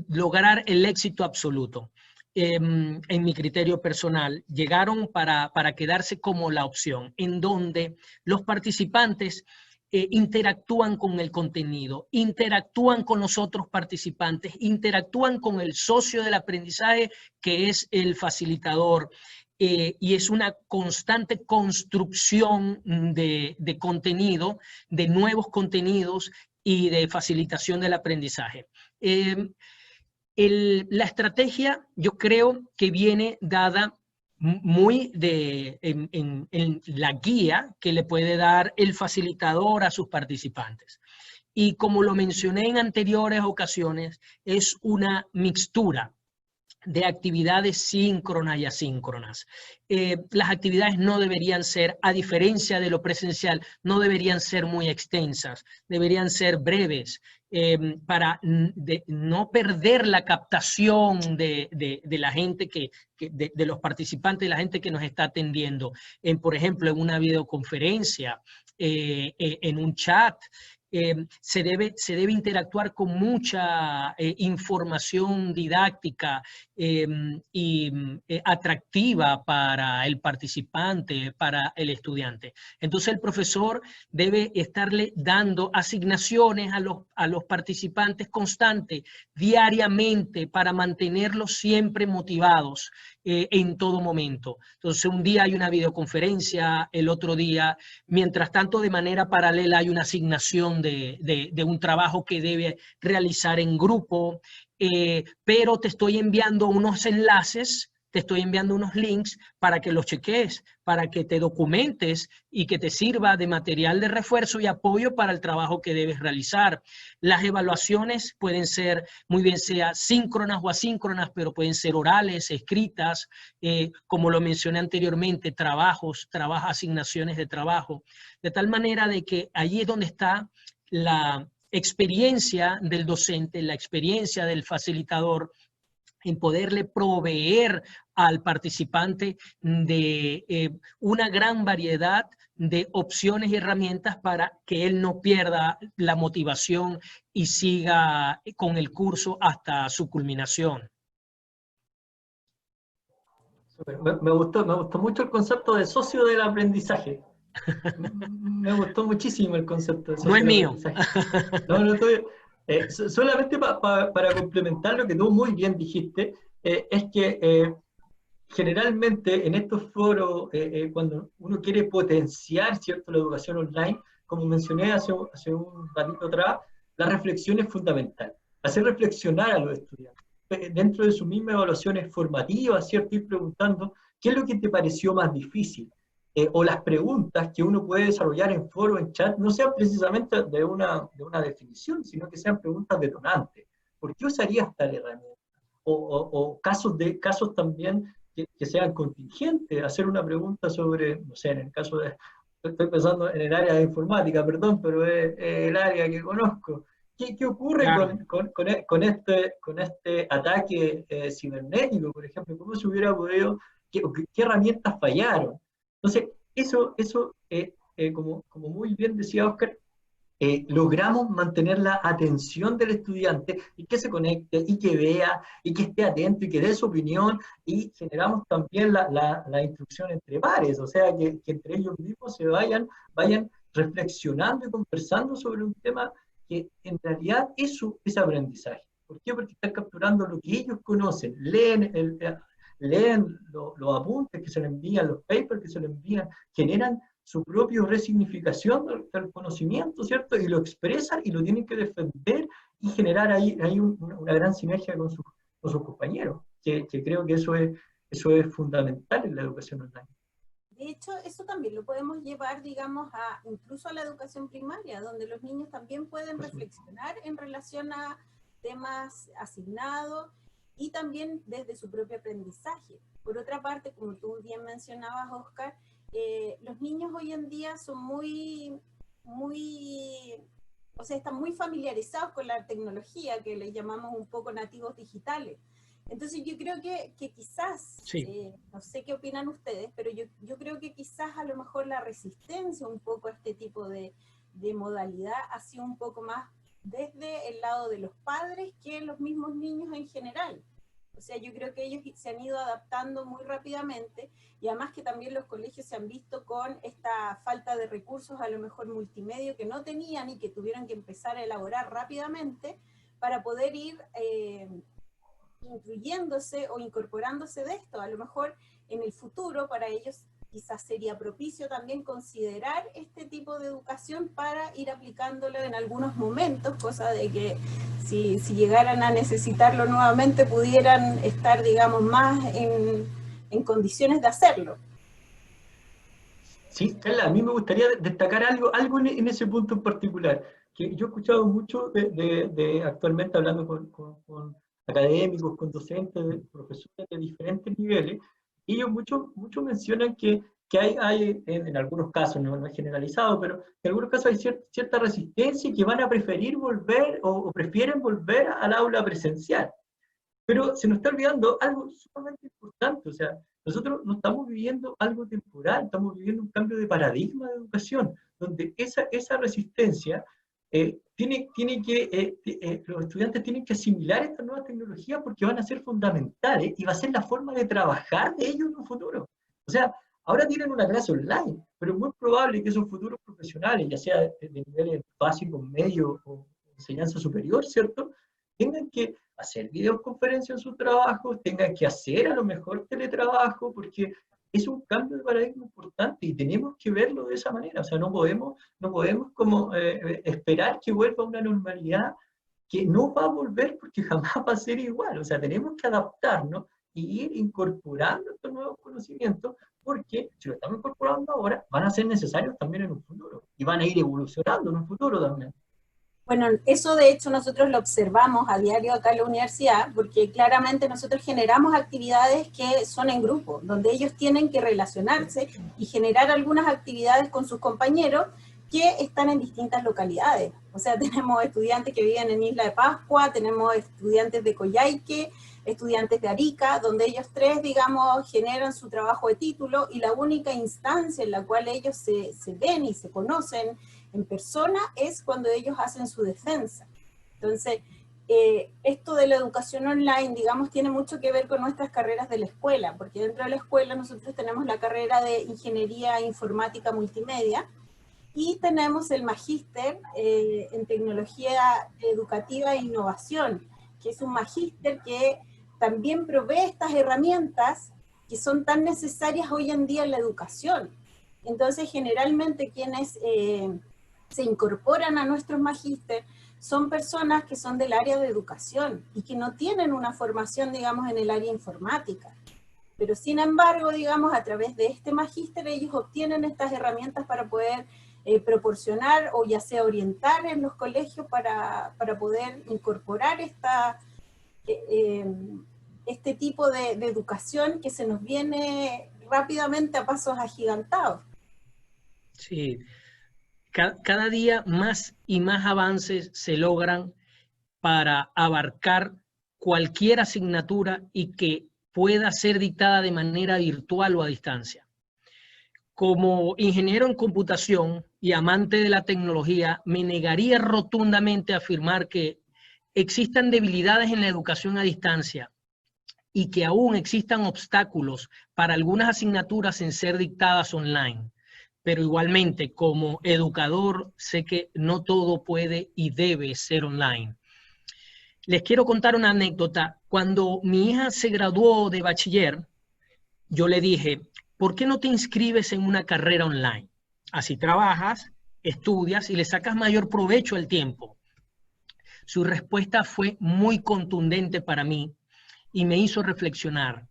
Speaker 3: lograr el éxito absoluto. En mi criterio personal, llegaron para quedarse como la opción, en donde los participantes interactúan con el contenido, interactúan con los otros participantes, interactúan con el socio del aprendizaje, que es el facilitador, y es una constante construcción de contenido, de nuevos contenidos y de facilitación del aprendizaje. La estrategia, yo creo que viene dada muy en la guía que le puede dar el facilitador a sus participantes. Y como lo mencioné en anteriores ocasiones, es una mixtura de actividades síncronas y asíncronas. Las actividades no deberían ser, a diferencia de lo presencial, no deberían ser muy extensas, deberían ser breves, para no perder la captación de la gente de los participantes, de la gente que nos está atendiendo. Por ejemplo, en una videoconferencia, en un chat, se debe interactuar con mucha información didáctica y atractiva para el participante, para el estudiante. Entonces el profesor debe estarle dando asignaciones a los participantes constantes, diariamente, para mantenerlos siempre motivados en todo momento. Entonces un día hay una videoconferencia, el otro día, mientras tanto, de manera paralela hay una asignación de un trabajo que debe realizar en grupo, pero te estoy enviando unos enlaces, te estoy enviando unos links para que los cheques, para que te documentes y que te sirva de material de refuerzo y apoyo para el trabajo que debes realizar. Las evaluaciones pueden ser, muy bien sea síncronas o asíncronas, pero pueden ser orales, escritas, como lo mencioné anteriormente, asignaciones de trabajo, de tal manera de que allí es donde está la experiencia del docente, la experiencia del facilitador, en poderle proveer al participante de una gran variedad de opciones y herramientas para que él no pierda la motivación y siga con el curso hasta su culminación.
Speaker 4: Me gustó mucho el concepto de socio del aprendizaje. Me gustó muchísimo el concepto de socio
Speaker 3: No es
Speaker 4: del
Speaker 3: mío.
Speaker 4: aprendizaje. No estoy, solamente para complementar lo que tú muy bien dijiste, es que generalmente en estos foros, cuando uno quiere potenciar, ¿cierto?, la educación online, como mencioné hace un ratito atrás, la reflexión es fundamental. Hacer reflexionar a los estudiantes. Dentro de sus mismas evaluaciones formativas, ¿cierto?, ir preguntando qué es lo que te pareció más difícil. O las preguntas que uno puede desarrollar en foro, en chat, no sean precisamente de una definición, sino que sean preguntas detonantes. ¿Por qué usarías tal herramienta? O casos también que sean contingentes, hacer una pregunta sobre, no sé, en el caso de, estoy pensando en el área de informática, perdón, pero es el área que conozco. ¿Qué ocurre
Speaker 3: Claro.
Speaker 4: con este ataque cibernético, por ejemplo? ¿Cómo se hubiera podido, qué herramientas fallaron? Entonces, eso como muy bien decía Oscar, logramos mantener la atención del estudiante y que se conecte y que vea y que esté atento y que dé su opinión, y generamos también la instrucción entre pares, o sea, que entre ellos mismos se vayan reflexionando y conversando sobre un tema que en realidad es aprendizaje. ¿Por qué? Porque están capturando lo que ellos conocen, leen los apuntes que se les envían, los papers que se les envían, generan su propia resignificación del conocimiento, ¿cierto? Y lo expresan y lo tienen que defender y generar ahí una gran sinergia con sus compañeros, que creo que eso es fundamental en la educación online.
Speaker 2: De hecho, eso también lo podemos llevar, digamos, incluso a la educación primaria, donde los niños también pueden reflexionar en relación a temas asignados y también desde su propio aprendizaje. Por otra parte, como tú bien mencionabas, Oscar, los niños hoy en día son o sea, están muy familiarizados con la tecnología, que les llamamos un poco nativos digitales. Entonces yo creo que quizás, sí. No sé qué opinan ustedes, pero yo creo que quizás a lo mejor la resistencia un poco a este tipo de modalidad ha sido un poco más desde el lado de los padres que los mismos niños en general. O sea, yo creo que ellos se han ido adaptando muy rápidamente, y además que también los colegios se han visto con esta falta de recursos, a lo mejor multimedia, que no tenían y que tuvieron que empezar a elaborar rápidamente para poder ir incluyéndose o incorporándose de esto. A lo mejor en el futuro para ellos quizás sería propicio también considerar este tipo de educación para ir aplicándolo en algunos momentos, cosa de que si llegaran a necesitarlo nuevamente pudieran estar, digamos, más en condiciones de hacerlo.
Speaker 4: Sí, Carla, a mí me gustaría destacar algo en ese punto en particular, que yo he escuchado mucho actualmente hablando con académicos, con docentes, profesores de diferentes niveles, y ellos muchos mencionan que hay en algunos casos, no es generalizado, pero en algunos casos hay cierta resistencia y que van a preferir volver o prefieren volver al aula presencial. Pero se nos está olvidando algo sumamente importante, o sea, nosotros no estamos viviendo algo temporal, estamos viviendo un cambio de paradigma de educación, donde esa resistencia los estudiantes tienen que asimilar estas nuevas tecnologías porque van a ser fundamentales y va a ser la forma de trabajar de ellos en un futuro. O sea, ahora tienen una clase online, pero es muy probable que esos futuros profesionales, ya sea de niveles básicos, medios o enseñanza superior, ¿cierto?, tengan que hacer videoconferencias en sus trabajos, tengan que hacer a lo mejor teletrabajo, porque es un cambio de paradigma importante y tenemos que verlo de esa manera. O sea, no podemos como esperar que vuelva a una normalidad que no va a volver porque jamás va a ser igual. O sea, tenemos que adaptarnos y ir incorporando estos nuevos conocimientos, porque si lo estamos incorporando ahora, van a ser necesarios también en un futuro y van a ir evolucionando en un futuro también.
Speaker 2: Bueno, eso de hecho nosotros lo observamos a diario acá en la universidad, porque claramente nosotros generamos actividades que son en grupo, donde ellos tienen que relacionarse y generar algunas actividades con sus compañeros que están en distintas localidades. O sea, tenemos estudiantes que viven en Isla de Pascua, tenemos estudiantes de Coyhaique, estudiantes de Arica, donde ellos tres, digamos, generan su trabajo de título y la única instancia en la cual ellos se ven y se conocen en persona es cuando ellos hacen su defensa. Entonces, esto de la educación online, digamos, tiene mucho que ver con nuestras carreras de la escuela, porque dentro de la escuela nosotros tenemos la carrera de Ingeniería Informática Multimedia y tenemos el magíster en Tecnología Educativa e Innovación, que es un magíster que también provee estas herramientas que son tan necesarias hoy en día en la educación. Entonces, generalmente quienes se incorporan a nuestros magísteres son personas que son del área de educación y que no tienen una formación, digamos, en el área informática. Pero sin embargo, digamos, a través de este magíster ellos obtienen estas herramientas para poder proporcionar o ya sea orientar en los colegios para poder incorporar este tipo de educación que se nos viene rápidamente a pasos agigantados.
Speaker 3: Sí. Cada día más y más avances se logran para abarcar cualquier asignatura y que pueda ser dictada de manera virtual o a distancia. Como ingeniero en computación y amante de la tecnología, me negaría rotundamente a afirmar que existan debilidades en la educación a distancia y que aún existan obstáculos para algunas asignaturas en ser dictadas online. Pero igualmente, como educador, sé que no todo puede y debe ser online. Les quiero contar una anécdota. Cuando mi hija se graduó de bachiller, yo le dije, ¿por qué no te inscribes en una carrera online? Así trabajas, estudias y le sacas mayor provecho al tiempo. Su respuesta fue muy contundente para mí y me hizo reflexionar.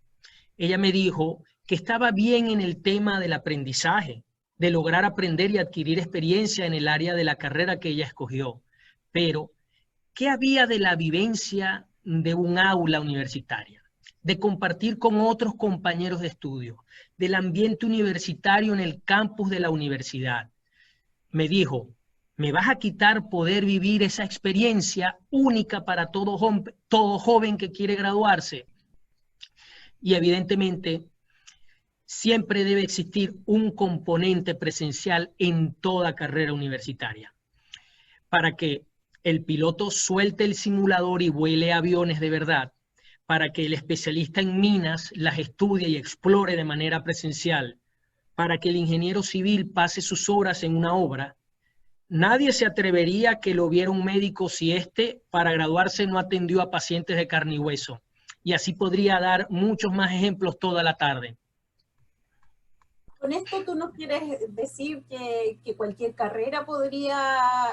Speaker 3: Ella me dijo que estaba bien en el tema del aprendizaje, de lograr aprender y adquirir experiencia en el área de la carrera que ella escogió. Pero, ¿qué había de la vivencia de un aula universitaria? De compartir con otros compañeros de estudio, del ambiente universitario en el campus de la universidad. Me dijo, ¿me vas a quitar poder vivir esa experiencia única para todo joven que quiere graduarse? Y evidentemente, siempre debe existir un componente presencial en toda carrera universitaria. Para que el piloto suelte el simulador y vuele aviones de verdad, para que el especialista en minas las estudie y explore de manera presencial, para que el ingeniero civil pase sus horas en una obra, nadie se atrevería a que lo viera un médico si éste, para graduarse, no atendió a pacientes de carne y hueso. Y así podría dar muchos más ejemplos toda la tarde.
Speaker 2: Con esto tú nos quieres decir que cualquier carrera podría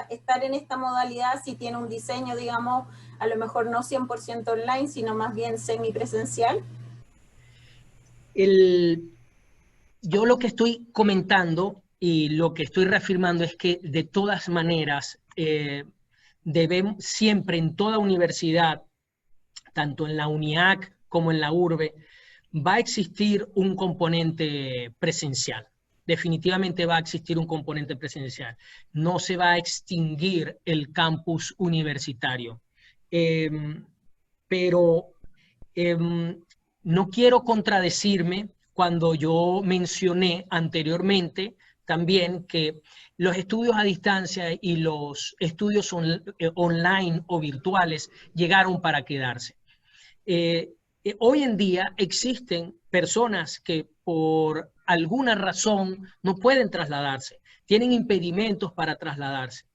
Speaker 2: estar en esta modalidad si tiene un diseño, digamos, a lo mejor no 100% online, sino más bien semipresencial.
Speaker 3: Yo lo que estoy comentando y lo que estoy reafirmando es que de todas maneras debemos siempre en toda universidad tanto en la UNIAC como en la URBE, va a existir un componente presencial. Definitivamente va a existir un componente presencial. No se va a extinguir el campus universitario. Pero no quiero contradecirme cuando yo mencioné anteriormente también que los estudios a distancia y los estudios online o virtuales llegaron para quedarse. Hoy en día existen personas que por alguna razón no pueden trasladarse, tienen impedimentos para trasladarse.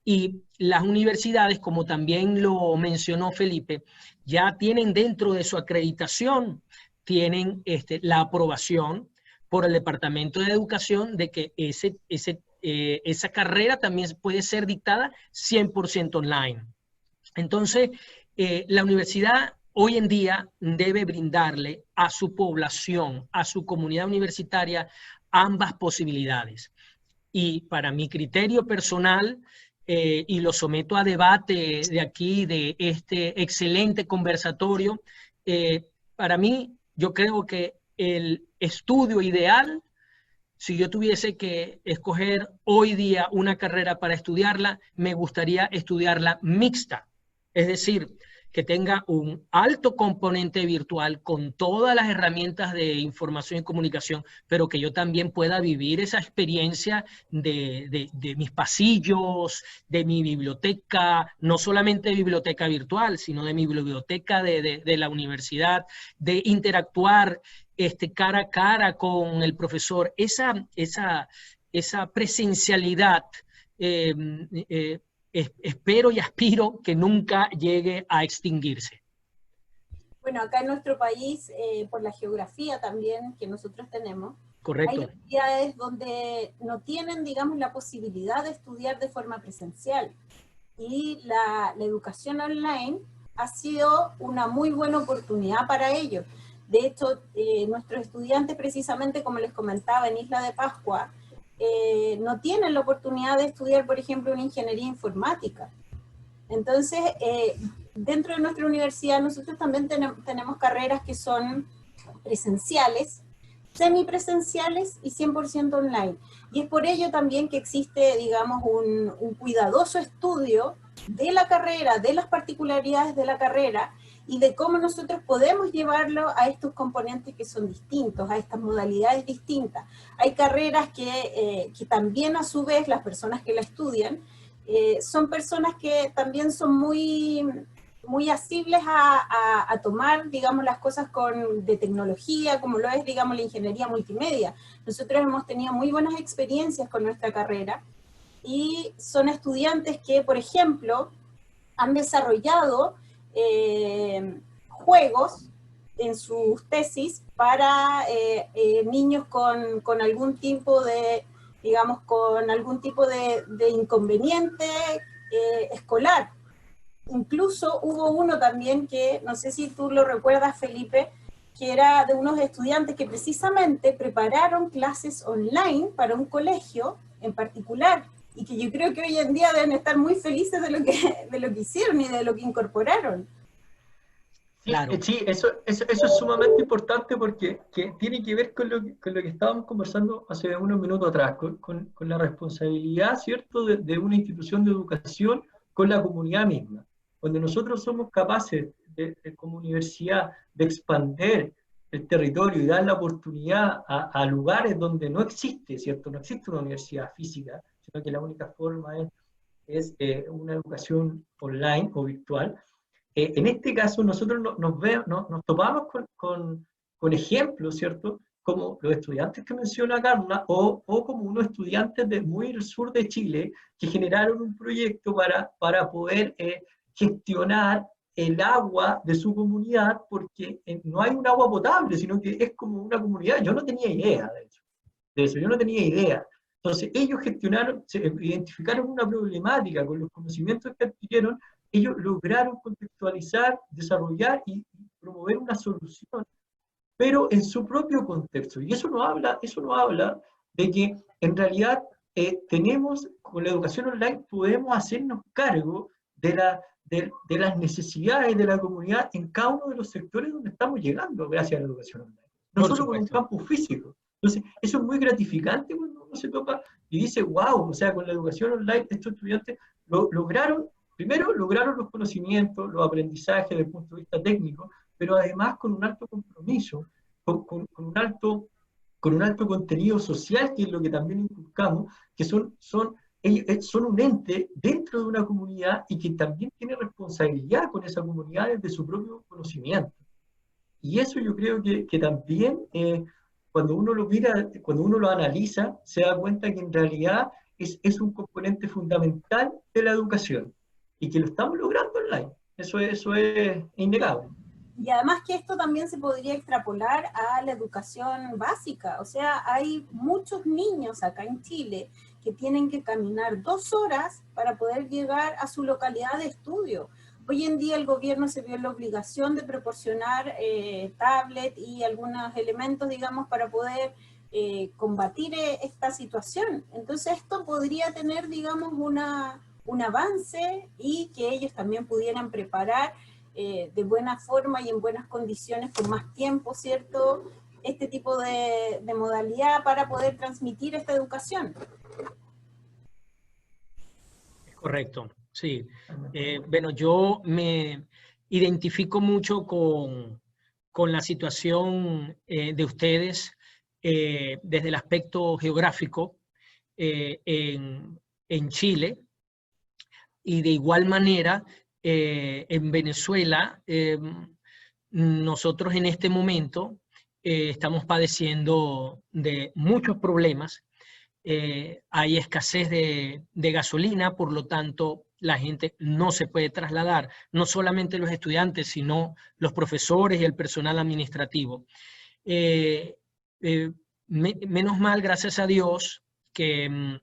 Speaker 3: Y las universidades, como también lo mencionó Felipe, ya tienen dentro de su acreditación, tienen la aprobación por el Departamento de Educación de que esa carrera también puede ser dictada 100% online. Entonces, la universidad hoy en día debe brindarle a su población, a su comunidad universitaria, ambas posibilidades. Y para mi criterio personal, y lo someto a debate de aquí, de este excelente conversatorio, para mí, yo creo que el estudio ideal, si yo tuviese que escoger hoy día una carrera para estudiarla, me gustaría estudiarla mixta. Es decir, que tenga un alto componente virtual con todas las herramientas de información y comunicación, pero que yo también pueda vivir esa experiencia de mis pasillos, de mi biblioteca, no solamente biblioteca virtual, sino de mi biblioteca de la universidad, de interactuar cara a cara con el profesor. Esa presencialidad espero y aspiro que nunca llegue a extinguirse.
Speaker 2: Bueno, acá en nuestro país, por la geografía también que nosotros tenemos,
Speaker 3: correcto,
Speaker 2: hay localidades donde no tienen, digamos, la posibilidad de estudiar de forma presencial. Y la educación online ha sido una muy buena oportunidad para ellos. De hecho, nuestros estudiantes, precisamente como les comentaba, en Isla de Pascua, no tienen la oportunidad de estudiar, por ejemplo, una ingeniería informática. Entonces, dentro de nuestra universidad nosotros también tenemos carreras que son presenciales, semipresenciales y 100% online. Y es por ello también que existe, digamos, un cuidadoso estudio de la carrera, de las particularidades de la carrera, y de cómo nosotros podemos llevarlo a estos componentes que son distintos, a estas modalidades distintas. Hay carreras que también a su vez las personas que la estudian son personas que también son muy asibles a tomar, digamos, las cosas de tecnología, como lo es, digamos, la ingeniería multimedia. Nosotros hemos tenido muy buenas experiencias con nuestra carrera y son estudiantes que, por ejemplo, han desarrollado juegos en sus tesis para niños con algún tipo de, digamos, con algún tipo de inconveniente escolar. Incluso hubo uno también que, no sé si tú lo recuerdas, Felipe, que era de unos estudiantes que precisamente prepararon clases online para un colegio en particular, y que yo creo que hoy en día deben estar muy felices de lo que hicieron y de lo que incorporaron.
Speaker 3: Claro.
Speaker 4: Sí, eso es sumamente importante porque tiene que ver con lo que estábamos conversando hace unos minutos atrás, con la responsabilidad, ¿cierto?, de una institución de educación con la comunidad misma, donde nosotros somos capaces como universidad de expandir el territorio y dar la oportunidad a lugares donde no existe, ¿cierto?, no existe una universidad física, sino que la única forma es una educación online o virtual. En este caso, nosotros nos topamos con ejemplos, ¿cierto?, como los estudiantes que menciona Carla, o como unos estudiantes de muy al sur de Chile que generaron un proyecto para poder gestionar el agua de su comunidad, porque no hay un agua potable, sino que es como una comunidad. Yo no tenía idea de eso, yo no tenía idea. Entonces, ellos identificaron una problemática con los conocimientos que adquirieron. Ellos lograron contextualizar, desarrollar y promover una solución, pero en su propio contexto. Y eso nos habla de que en realidad tenemos, con la educación online, podemos hacernos cargo de de las necesidades de la comunidad en cada uno de los sectores donde estamos llegando gracias a la educación online. No solo con un campus físico. Entonces, eso es muy gratificante cuando uno se topa y dice, wow, o sea, con la educación online estos estudiantes lograron los conocimientos, los aprendizajes desde el punto de vista técnico, pero además con un alto compromiso, con un alto contenido social, que es lo que también inculcamos, que son un ente dentro de una comunidad y que también tiene responsabilidad con esa comunidad desde su propio conocimiento. Y eso yo creo que también, cuando uno lo mira, cuando uno lo analiza, se da cuenta que en realidad es un componente fundamental de la educación y que lo estamos logrando online. Eso es innegable.
Speaker 2: Y además que esto también se podría extrapolar a la educación básica. O sea, hay muchos niños acá en Chile que tienen que caminar 2 horas para poder llegar a su localidad de estudio. Hoy en día el gobierno se vio en la obligación de proporcionar tablet y algunos elementos, digamos, para poder combatir esta situación. Entonces esto podría tener, digamos, un avance y que ellos también pudieran preparar de buena forma y en buenas condiciones, con más tiempo, ¿cierto?, este tipo de modalidad para poder transmitir esta educación.
Speaker 3: Es correcto, sí. Bueno, yo me identifico mucho con la situación de ustedes desde el aspecto geográfico en Chile, y de igual manera en Venezuela. Nosotros en este momento estamos padeciendo de muchos problemas. Hay escasez de gasolina, por lo tanto la gente no se puede trasladar, no solamente los estudiantes, sino los profesores y el personal administrativo. Menos mal, gracias a Dios, que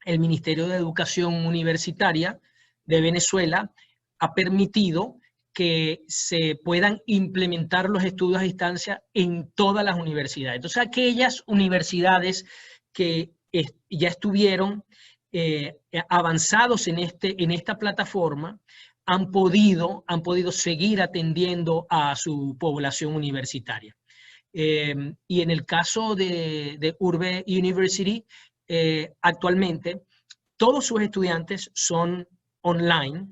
Speaker 3: el Ministerio de Educación Universitaria de Venezuela ha permitido que se puedan implementar los estudios a distancia en todas las universidades. Entonces, aquellas universidades que ya estuvieron avanzados en esta plataforma han podido seguir atendiendo a su población universitaria. Y en el caso de Urbe University, actualmente todos sus estudiantes son online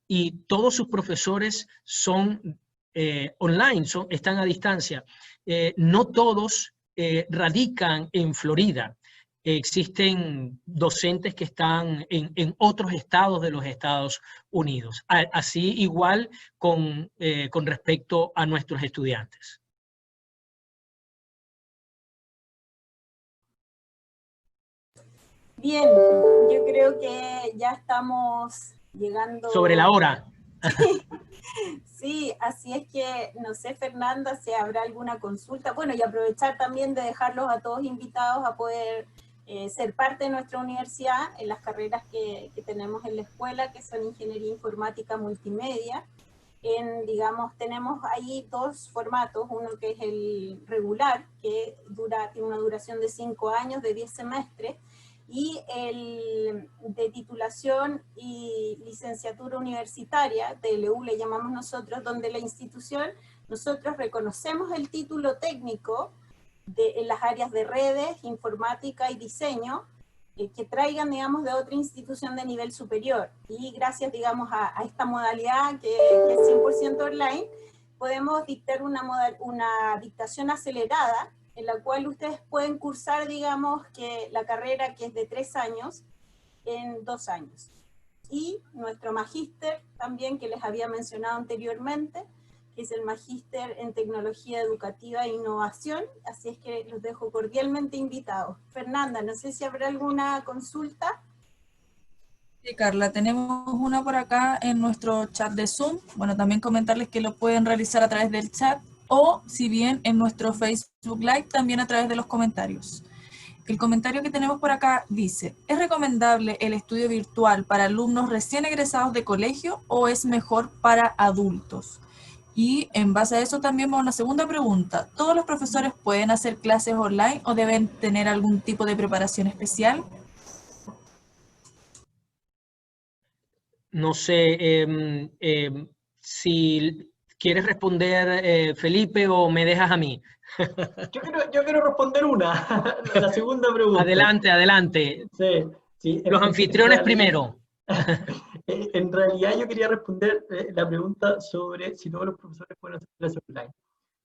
Speaker 3: y todos sus profesores son online, están a distancia. No todos radican en Florida. Existen docentes que están en otros estados de los Estados Unidos. Así igual con respecto a nuestros estudiantes.
Speaker 2: Bien, yo creo que ya estamos llegando...
Speaker 3: Sobre la hora.
Speaker 2: Sí, así es que, no sé, Fernanda, si habrá alguna consulta. Bueno, y aprovechar también de dejarlos a todos invitados a poder ser parte de nuestra universidad en las carreras que tenemos en la escuela, que son Ingeniería Informática Multimedia. Digamos, tenemos ahí 2 formatos, uno que es el regular, que tiene una duración de 5 años, de 10 semestres, y el de titulación y licenciatura universitaria, TLU le llamamos nosotros, donde la institución, nosotros reconocemos el título técnico en las áreas de redes, informática y diseño, que traigan, digamos, de otra institución de nivel superior. Y gracias, digamos, a esta modalidad que es 100% online, podemos dictar una dictación acelerada, en la cual ustedes pueden cursar, digamos, que la carrera, que es de 3 años, en 2 años. Y nuestro magíster también, que les había mencionado anteriormente, que es el magíster en Tecnología Educativa e Innovación, así es que los dejo cordialmente invitados. Fernanda, no sé si habrá alguna consulta.
Speaker 1: Sí, Carla, tenemos una por acá en nuestro chat de Zoom. Bueno, también comentarles que lo pueden realizar a través del chat, o si bien en nuestro Facebook Live, también a través de los comentarios. El comentario que tenemos por acá dice: ¿es recomendable el estudio virtual para alumnos recién egresados de colegio o es mejor para adultos? Y en base a eso también va una segunda pregunta: ¿todos los profesores pueden hacer clases online o deben tener algún tipo de preparación especial?
Speaker 3: No sé si quieres responder, Felipe, o me dejas a mí.
Speaker 4: Yo quiero responder la segunda pregunta.
Speaker 3: Adelante, adelante.
Speaker 4: Sí, sí,
Speaker 3: Los anfitriones primero.
Speaker 4: En realidad yo quería responder la pregunta sobre si todos los profesores pueden hacer clases online.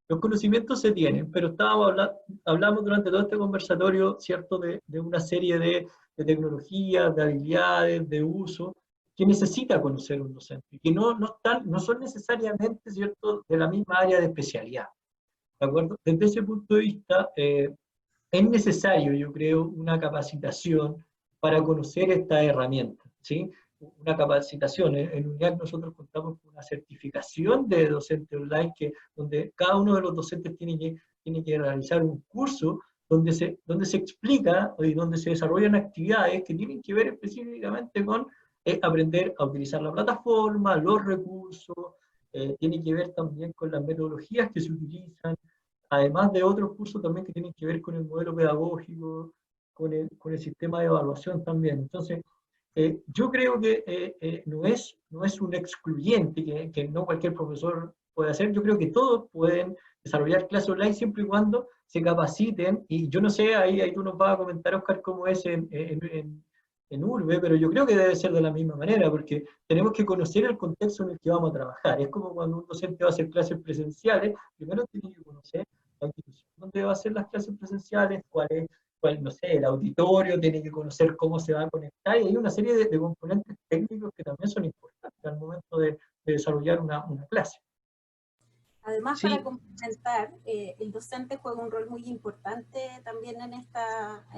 Speaker 4: Los conocimientos se tienen, pero hablamos durante todo este conversatorio, ¿cierto?, de una serie de tecnologías, de habilidades, de uso, que necesita conocer un docente, que no son necesariamente, ¿cierto?, de la misma área de especialidad. ¿De acuerdo? Desde ese punto de vista, es necesario, yo creo, una capacitación para conocer esta herramienta, ¿sí? Una capacitación. En UNIAC nosotros contamos con una certificación de docente online donde cada uno de los docentes tiene que realizar un curso donde se explica y donde se desarrollan actividades que tienen que ver específicamente con aprender a utilizar la plataforma, los recursos, tiene que ver también con las metodologías que se utilizan, además de otros cursos también que tienen que ver con el modelo pedagógico, con el sistema de evaluación también. Entonces, yo creo que no es un excluyente que no cualquier profesor puede hacer. Yo creo que todos pueden desarrollar clases online siempre y cuando se capaciten. Y yo no sé, ahí tú nos vas a comentar, Oscar, cómo es en URBE, pero yo creo que debe ser de la misma manera, porque tenemos que conocer el contexto en el que vamos a trabajar. Es como cuando un docente va a hacer clases presenciales, primero tiene que conocer la institución donde va a hacer las clases presenciales, no sé, el auditorio, tiene que conocer cómo se va a conectar, y hay una serie de componentes técnicos que también son importantes al momento de desarrollar una clase.
Speaker 2: Además,
Speaker 3: Sí.
Speaker 2: para complementar, el docente juega un rol muy importante también en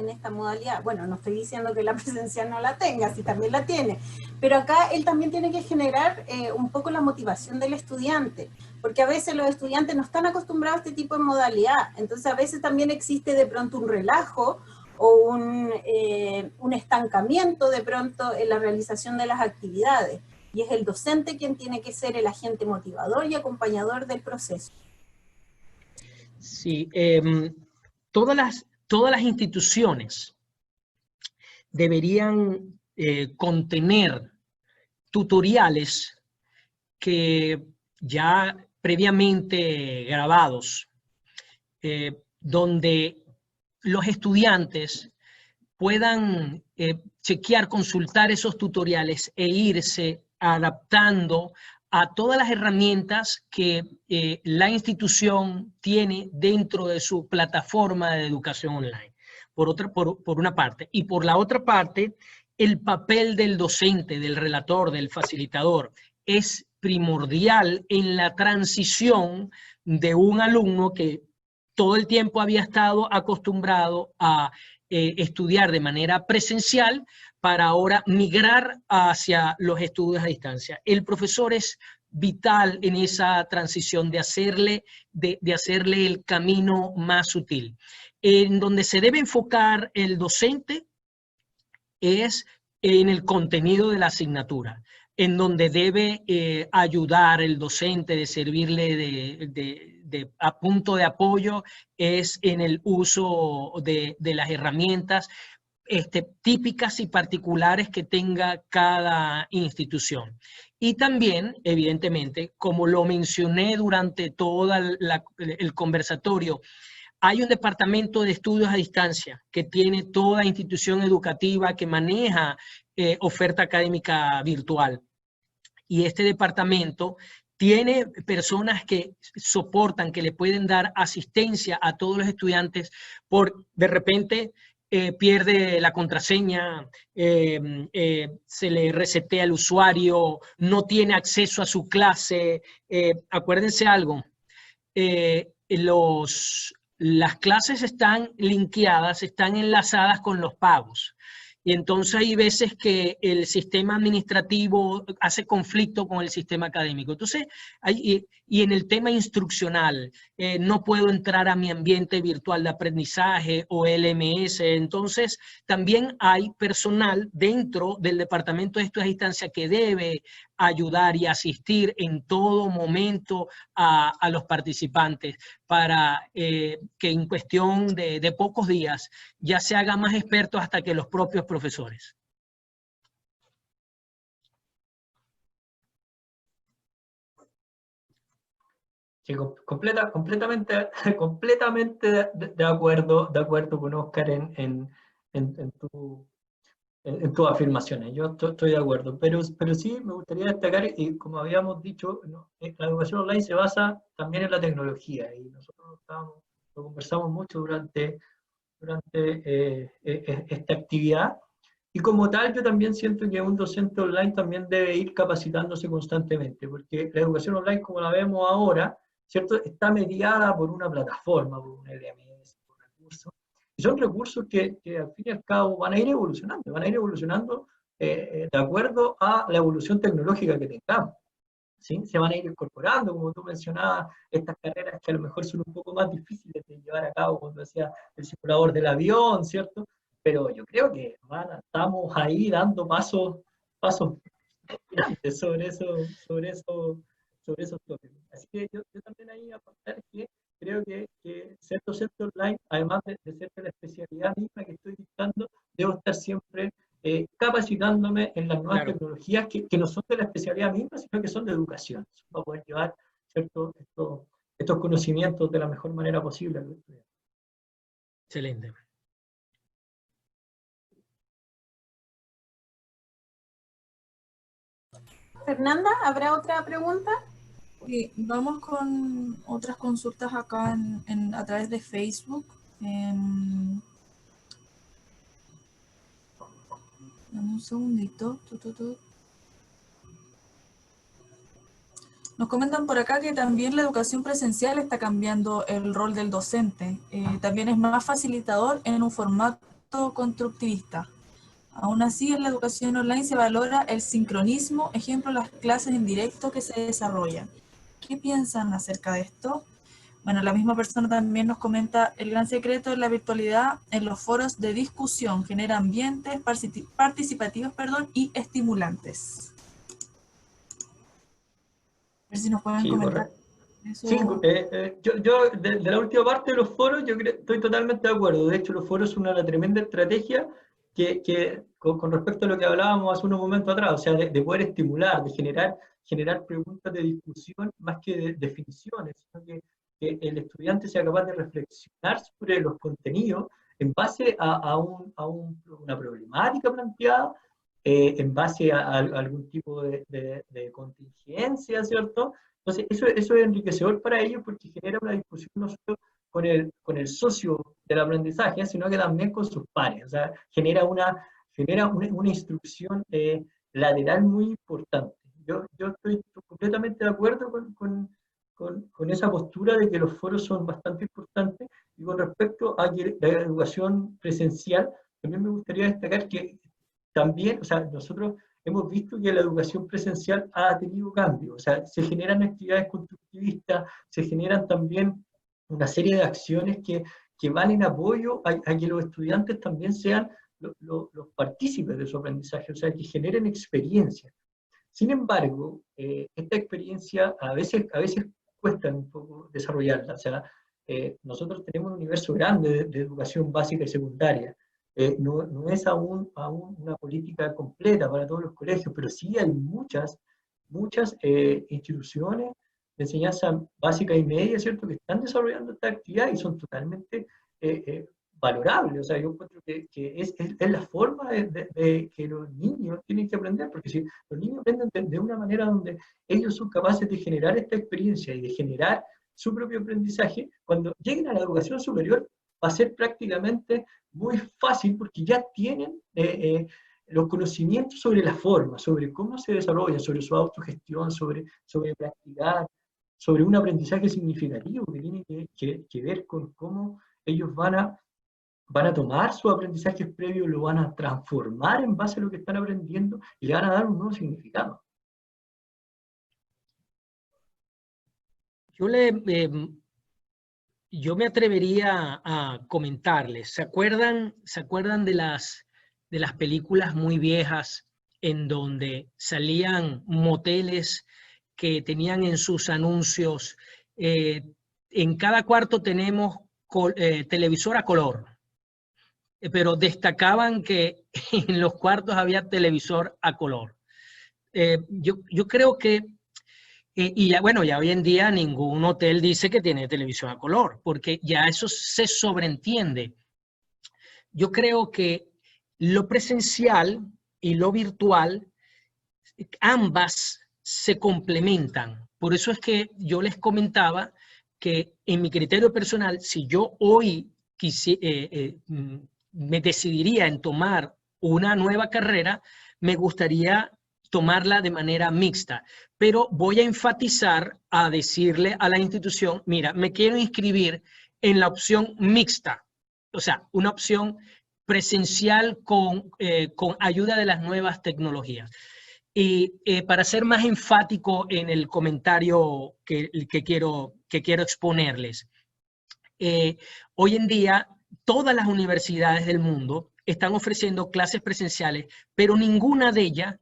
Speaker 2: esta modalidad. Bueno, no estoy diciendo que la presencial no la tenga, sí también la tiene, pero acá él también tiene que generar un poco la motivación del estudiante, porque a veces los estudiantes no están acostumbrados a este tipo de modalidad, entonces a veces también existe de pronto un relajo o un estancamiento de pronto en la realización de las actividades. Y es el docente quien tiene que ser el agente motivador y acompañador del proceso.
Speaker 3: Sí, todas las instituciones deberían contener tutoriales que ya previamente grabados, donde los estudiantes puedan chequear, consultar esos tutoriales e irse adaptando a todas las herramientas que la institución tiene dentro de su plataforma de educación online, por una parte. Y por la otra parte, el papel del docente, del relator, del facilitador, es primordial en la transición de un alumno que todo el tiempo había estado acostumbrado a estudiar de manera presencial para ahora migrar hacia los estudios a distancia. El profesor es vital en esa transición de hacerle el camino más sutil. En donde se debe enfocar el docente es en el contenido de la asignatura, en donde debe ayudar el docente, de servirle de punto de apoyo, es en el uso de las herramientas típicas y particulares que tenga cada institución. Y también, evidentemente, como lo mencioné durante todo el conversatorio, hay un departamento de estudios a distancia que tiene toda institución educativa que maneja oferta académica virtual. Y este departamento tiene personas que soportan, que le pueden dar asistencia a todos los estudiantes por, de repente, pierde la contraseña, se le resetea el usuario, no tiene acceso a su clase. Acuérdense algo, las clases están linkeadas, están enlazadas con los pagos. Y entonces hay veces que el sistema administrativo hace conflicto con el sistema académico. Entonces, y en el tema instruccional, no puedo entrar a mi ambiente virtual de aprendizaje o LMS. Entonces, también hay personal dentro del departamento de estudios a distancia que debe ayudar y asistir en todo momento a los participantes para que en cuestión de pocos días ya se haga más expertos hasta que los propios profesores.
Speaker 4: Sí, completamente, completamente de acuerdo con Oscar en tus afirmaciones. Yo estoy de acuerdo, pero sí me gustaría destacar, y como habíamos dicho, ¿no? La educación online se basa también en la tecnología, y nosotros lo conversamos mucho durante esta actividad. Y como tal, yo también siento que un docente online también debe ir capacitándose constantemente, porque la educación online, como la vemos ahora, ¿cierto? Está mediada por una plataforma, por un LMS, por recursos. Y son recursos que al fin y al cabo van a ir evolucionando de acuerdo a la evolución tecnológica que tengamos. ¿Sí? Se van a ir incorporando, como tú mencionabas, estas carreras que a lo mejor son un poco más difíciles de llevar a cabo, cuando decía el simulador del avión, ¿cierto? Pero yo creo que estamos ahí dando pasos grandes sobre esos tópicos. Así que yo también ahí aportar que creo que ser docente online, además de ser de la especialidad misma que estoy dictando, debo estar siempre capacitándome en las nuevas tecnologías que no son de la especialidad misma, sino que son de educación, para poder llevar, ¿cierto? Estos conocimientos de la mejor manera posible.
Speaker 3: Excelente.
Speaker 2: Fernanda, ¿habrá otra pregunta?
Speaker 1: Sí, vamos con otras consultas acá a través de Facebook. Dame un segundito. Nos comentan por acá que también la educación presencial está cambiando el rol del docente. También es más facilitador en un formato constructivista. Aún así, en la educación online se valora el sincronismo, ejemplo, las clases en directo que se desarrollan. ¿Qué piensan acerca de esto? Bueno, la misma persona también nos comenta: el gran secreto de la virtualidad en los foros de discusión genera ambientes participativos, y estimulantes. A ver si nos pueden comentar eso.
Speaker 4: Sí, yo de la última parte de los foros, estoy totalmente de acuerdo. De hecho, los foros son una tremenda estrategia que con respecto a lo que hablábamos hace unos momentos atrás, o sea, de poder estimular, de generar preguntas de discusión más que de definiciones, sino que el estudiante sea capaz de reflexionar sobre los contenidos en base a una problemática planteada, en base a algún tipo de contingencia, ¿cierto? Entonces, eso es enriquecedor para ellos porque genera una discusión no solo con el socio del aprendizaje, sino que también con sus pares. O sea, genera una instrucción lateral muy importante. Yo estoy completamente de acuerdo con esa postura de que los foros son bastante importantes, y con respecto a que la educación presencial, también me gustaría destacar que también, o sea, nosotros hemos visto que la educación presencial ha tenido cambios, o sea, se generan actividades constructivistas, se generan también una serie de acciones que van en apoyo a que los estudiantes también sean los partícipes de su aprendizaje, o sea, que generen experiencia. Sin embargo, esta experiencia a veces cuesta un poco desarrollarla, o sea, nosotros tenemos un universo grande de educación básica y secundaria. No es aún una política completa para todos los colegios, pero sí hay muchas instituciones de enseñanza básica y media, ¿cierto?, que están desarrollando esta actividad y son totalmente valorables. O sea, yo encuentro que es la forma de que los niños tienen que aprender, porque si los niños aprenden de una manera donde ellos son capaces de generar esta experiencia y de generar su propio aprendizaje, cuando lleguen a la educación superior va a ser prácticamente muy fácil porque ya tienen los conocimientos sobre la forma, sobre cómo se desarrolla, sobre su autogestión, sobre practicar, sobre un aprendizaje significativo que tiene que ver con cómo ellos van a tomar sus aprendizajes previos, lo van a transformar en base a lo que están aprendiendo y le van a dar un nuevo significado.
Speaker 3: Yo me atrevería a comentarles. ¿Se acuerdan de las películas muy viejas en donde salían moteles que tenían en sus anuncios, en cada cuarto tenemos televisor a color, pero destacaban que en los cuartos había televisor a color? Yo creo que Y ya, bueno, ya hoy en día ningún hotel dice que tiene televisión a color, porque ya eso se sobreentiende. Yo creo que lo presencial y lo virtual, ambas se complementan. Por eso es que yo les comentaba que en mi criterio personal, si yo hoy me decidiría en tomar una nueva carrera, me gustaría tomarla de manera mixta, pero voy a enfatizar a decirle a la institución, mira, me quiero inscribir en la opción mixta, o sea, una opción presencial con ayuda de las nuevas tecnologías. Y para ser más enfático en el comentario que quiero exponerles, hoy en día todas las universidades del mundo están ofreciendo clases presenciales, pero ninguna de ellas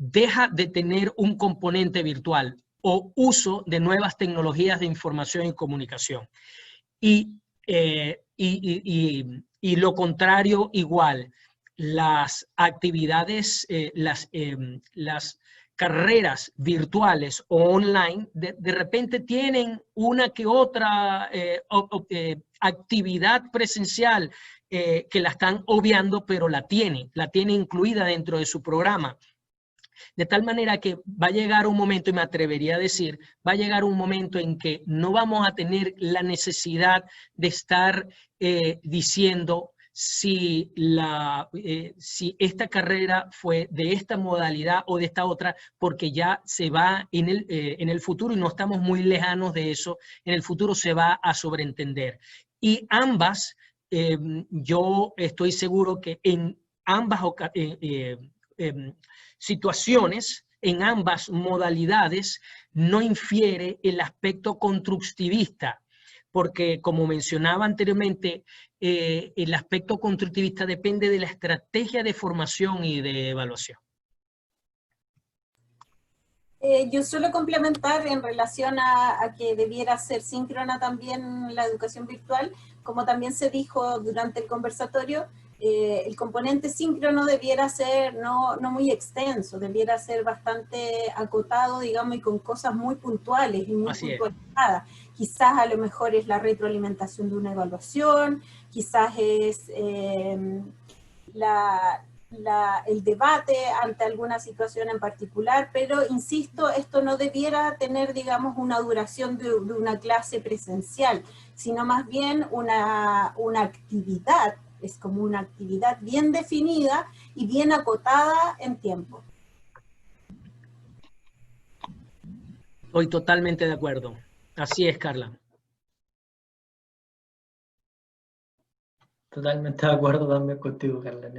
Speaker 3: deja de tener un componente virtual o uso de nuevas tecnologías de información y comunicación. Y lo contrario igual, las actividades, las carreras virtuales o online, de repente tienen una que otra actividad presencial que la están obviando, pero la tiene incluida dentro de su programa. De tal manera que va a llegar un momento, y me atrevería a decir, va a llegar un momento en que no vamos a tener la necesidad de estar diciendo si esta carrera fue de esta modalidad o de esta otra, porque ya se va en el futuro, y no estamos muy lejanos de eso, en el futuro se va a sobreentender. Y ambas, yo estoy seguro que en ambas situaciones, en ambas modalidades, no infiere el aspecto constructivista, porque como mencionaba anteriormente, el aspecto constructivista depende de la estrategia de formación y de evaluación.
Speaker 2: Yo suelo complementar en relación a que debiera ser síncrona también la educación virtual, como también se dijo durante el conversatorio, el componente síncrono debiera ser no muy extenso, debiera ser bastante acotado, digamos, y con cosas muy puntuales y muy puntualizadas. Quizás a lo mejor es la retroalimentación de una evaluación, quizás es el debate ante alguna situación en particular, pero insisto, esto no debiera tener, digamos, una duración de una clase presencial, sino más bien una actividad. Es como una actividad bien definida y bien acotada en tiempo.
Speaker 3: Estoy totalmente de acuerdo. Así es, Carla.
Speaker 4: Totalmente de acuerdo también contigo, Carla,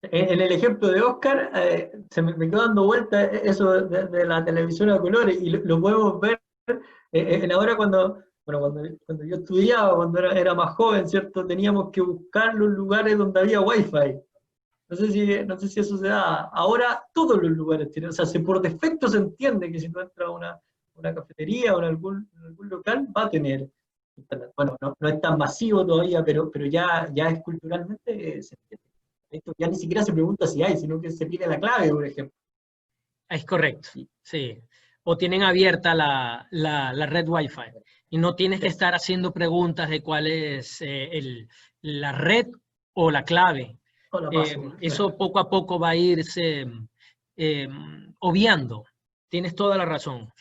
Speaker 4: en el ejemplo de Oscar, se me quedó dando vuelta eso de la televisión a colores, y lo podemos ver en ahora cuando yo estudiaba, cuando era más joven, ¿cierto? Teníamos que buscar los lugares donde había wifi. No sé si eso se da. Ahora todos los lugares tienen, o sea, por defecto se entiende que si tú entras a una cafetería o en algún local, va a tener internet. Bueno, no es tan masivo todavía, pero ya es culturalmente, se entiende. Esto ya ni siquiera se pregunta si hay, sino que se pide la clave, por ejemplo.
Speaker 3: Es correcto, sí. O tienen abierta la red Wi-Fi y no tienes que estar haciendo preguntas de cuál es la red o la clave. Eso poco a poco va a irse obviando. Tienes toda la razón.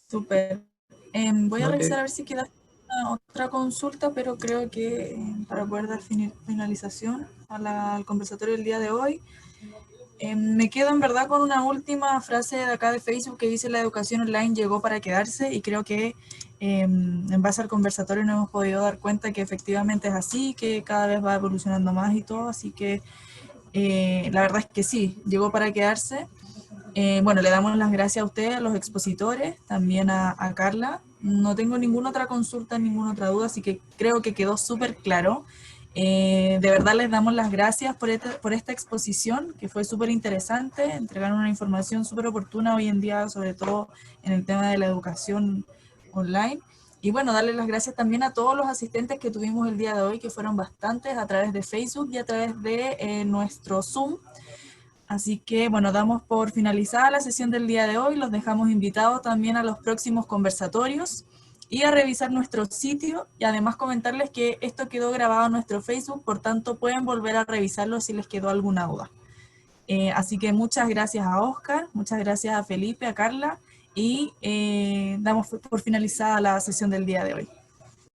Speaker 1: Súper. Voy a revisar a ver si queda otra consulta, pero creo que para poder dar finalización al conversatorio del día de hoy, me quedo en verdad con una última frase de acá de Facebook que dice: la educación online llegó para quedarse, y creo que en base al conversatorio nos hemos podido dar cuenta que efectivamente es así, que cada vez va evolucionando más y todo, así que la verdad es que sí, llegó para quedarse. Bueno, le damos las gracias a ustedes, a los expositores, también a Carla. No tengo ninguna otra consulta, ninguna otra duda, así que creo que quedó súper claro. De verdad les damos las gracias por esta exposición, que fue súper interesante, entregaron una información súper oportuna hoy en día, sobre todo en el tema de la educación online. Y bueno, darles las gracias también a todos los asistentes que tuvimos el día de hoy, que fueron bastantes, a través de Facebook y a través de nuestro Zoom. Así que, bueno, damos por finalizada la sesión del día de hoy, los dejamos invitados también a los próximos conversatorios y a revisar nuestro sitio, y además comentarles que esto quedó grabado en nuestro Facebook, por tanto pueden volver a revisarlo si les quedó alguna duda. Así que muchas gracias a Oscar, muchas gracias a Felipe, a Carla, y damos por finalizada la sesión del día de hoy.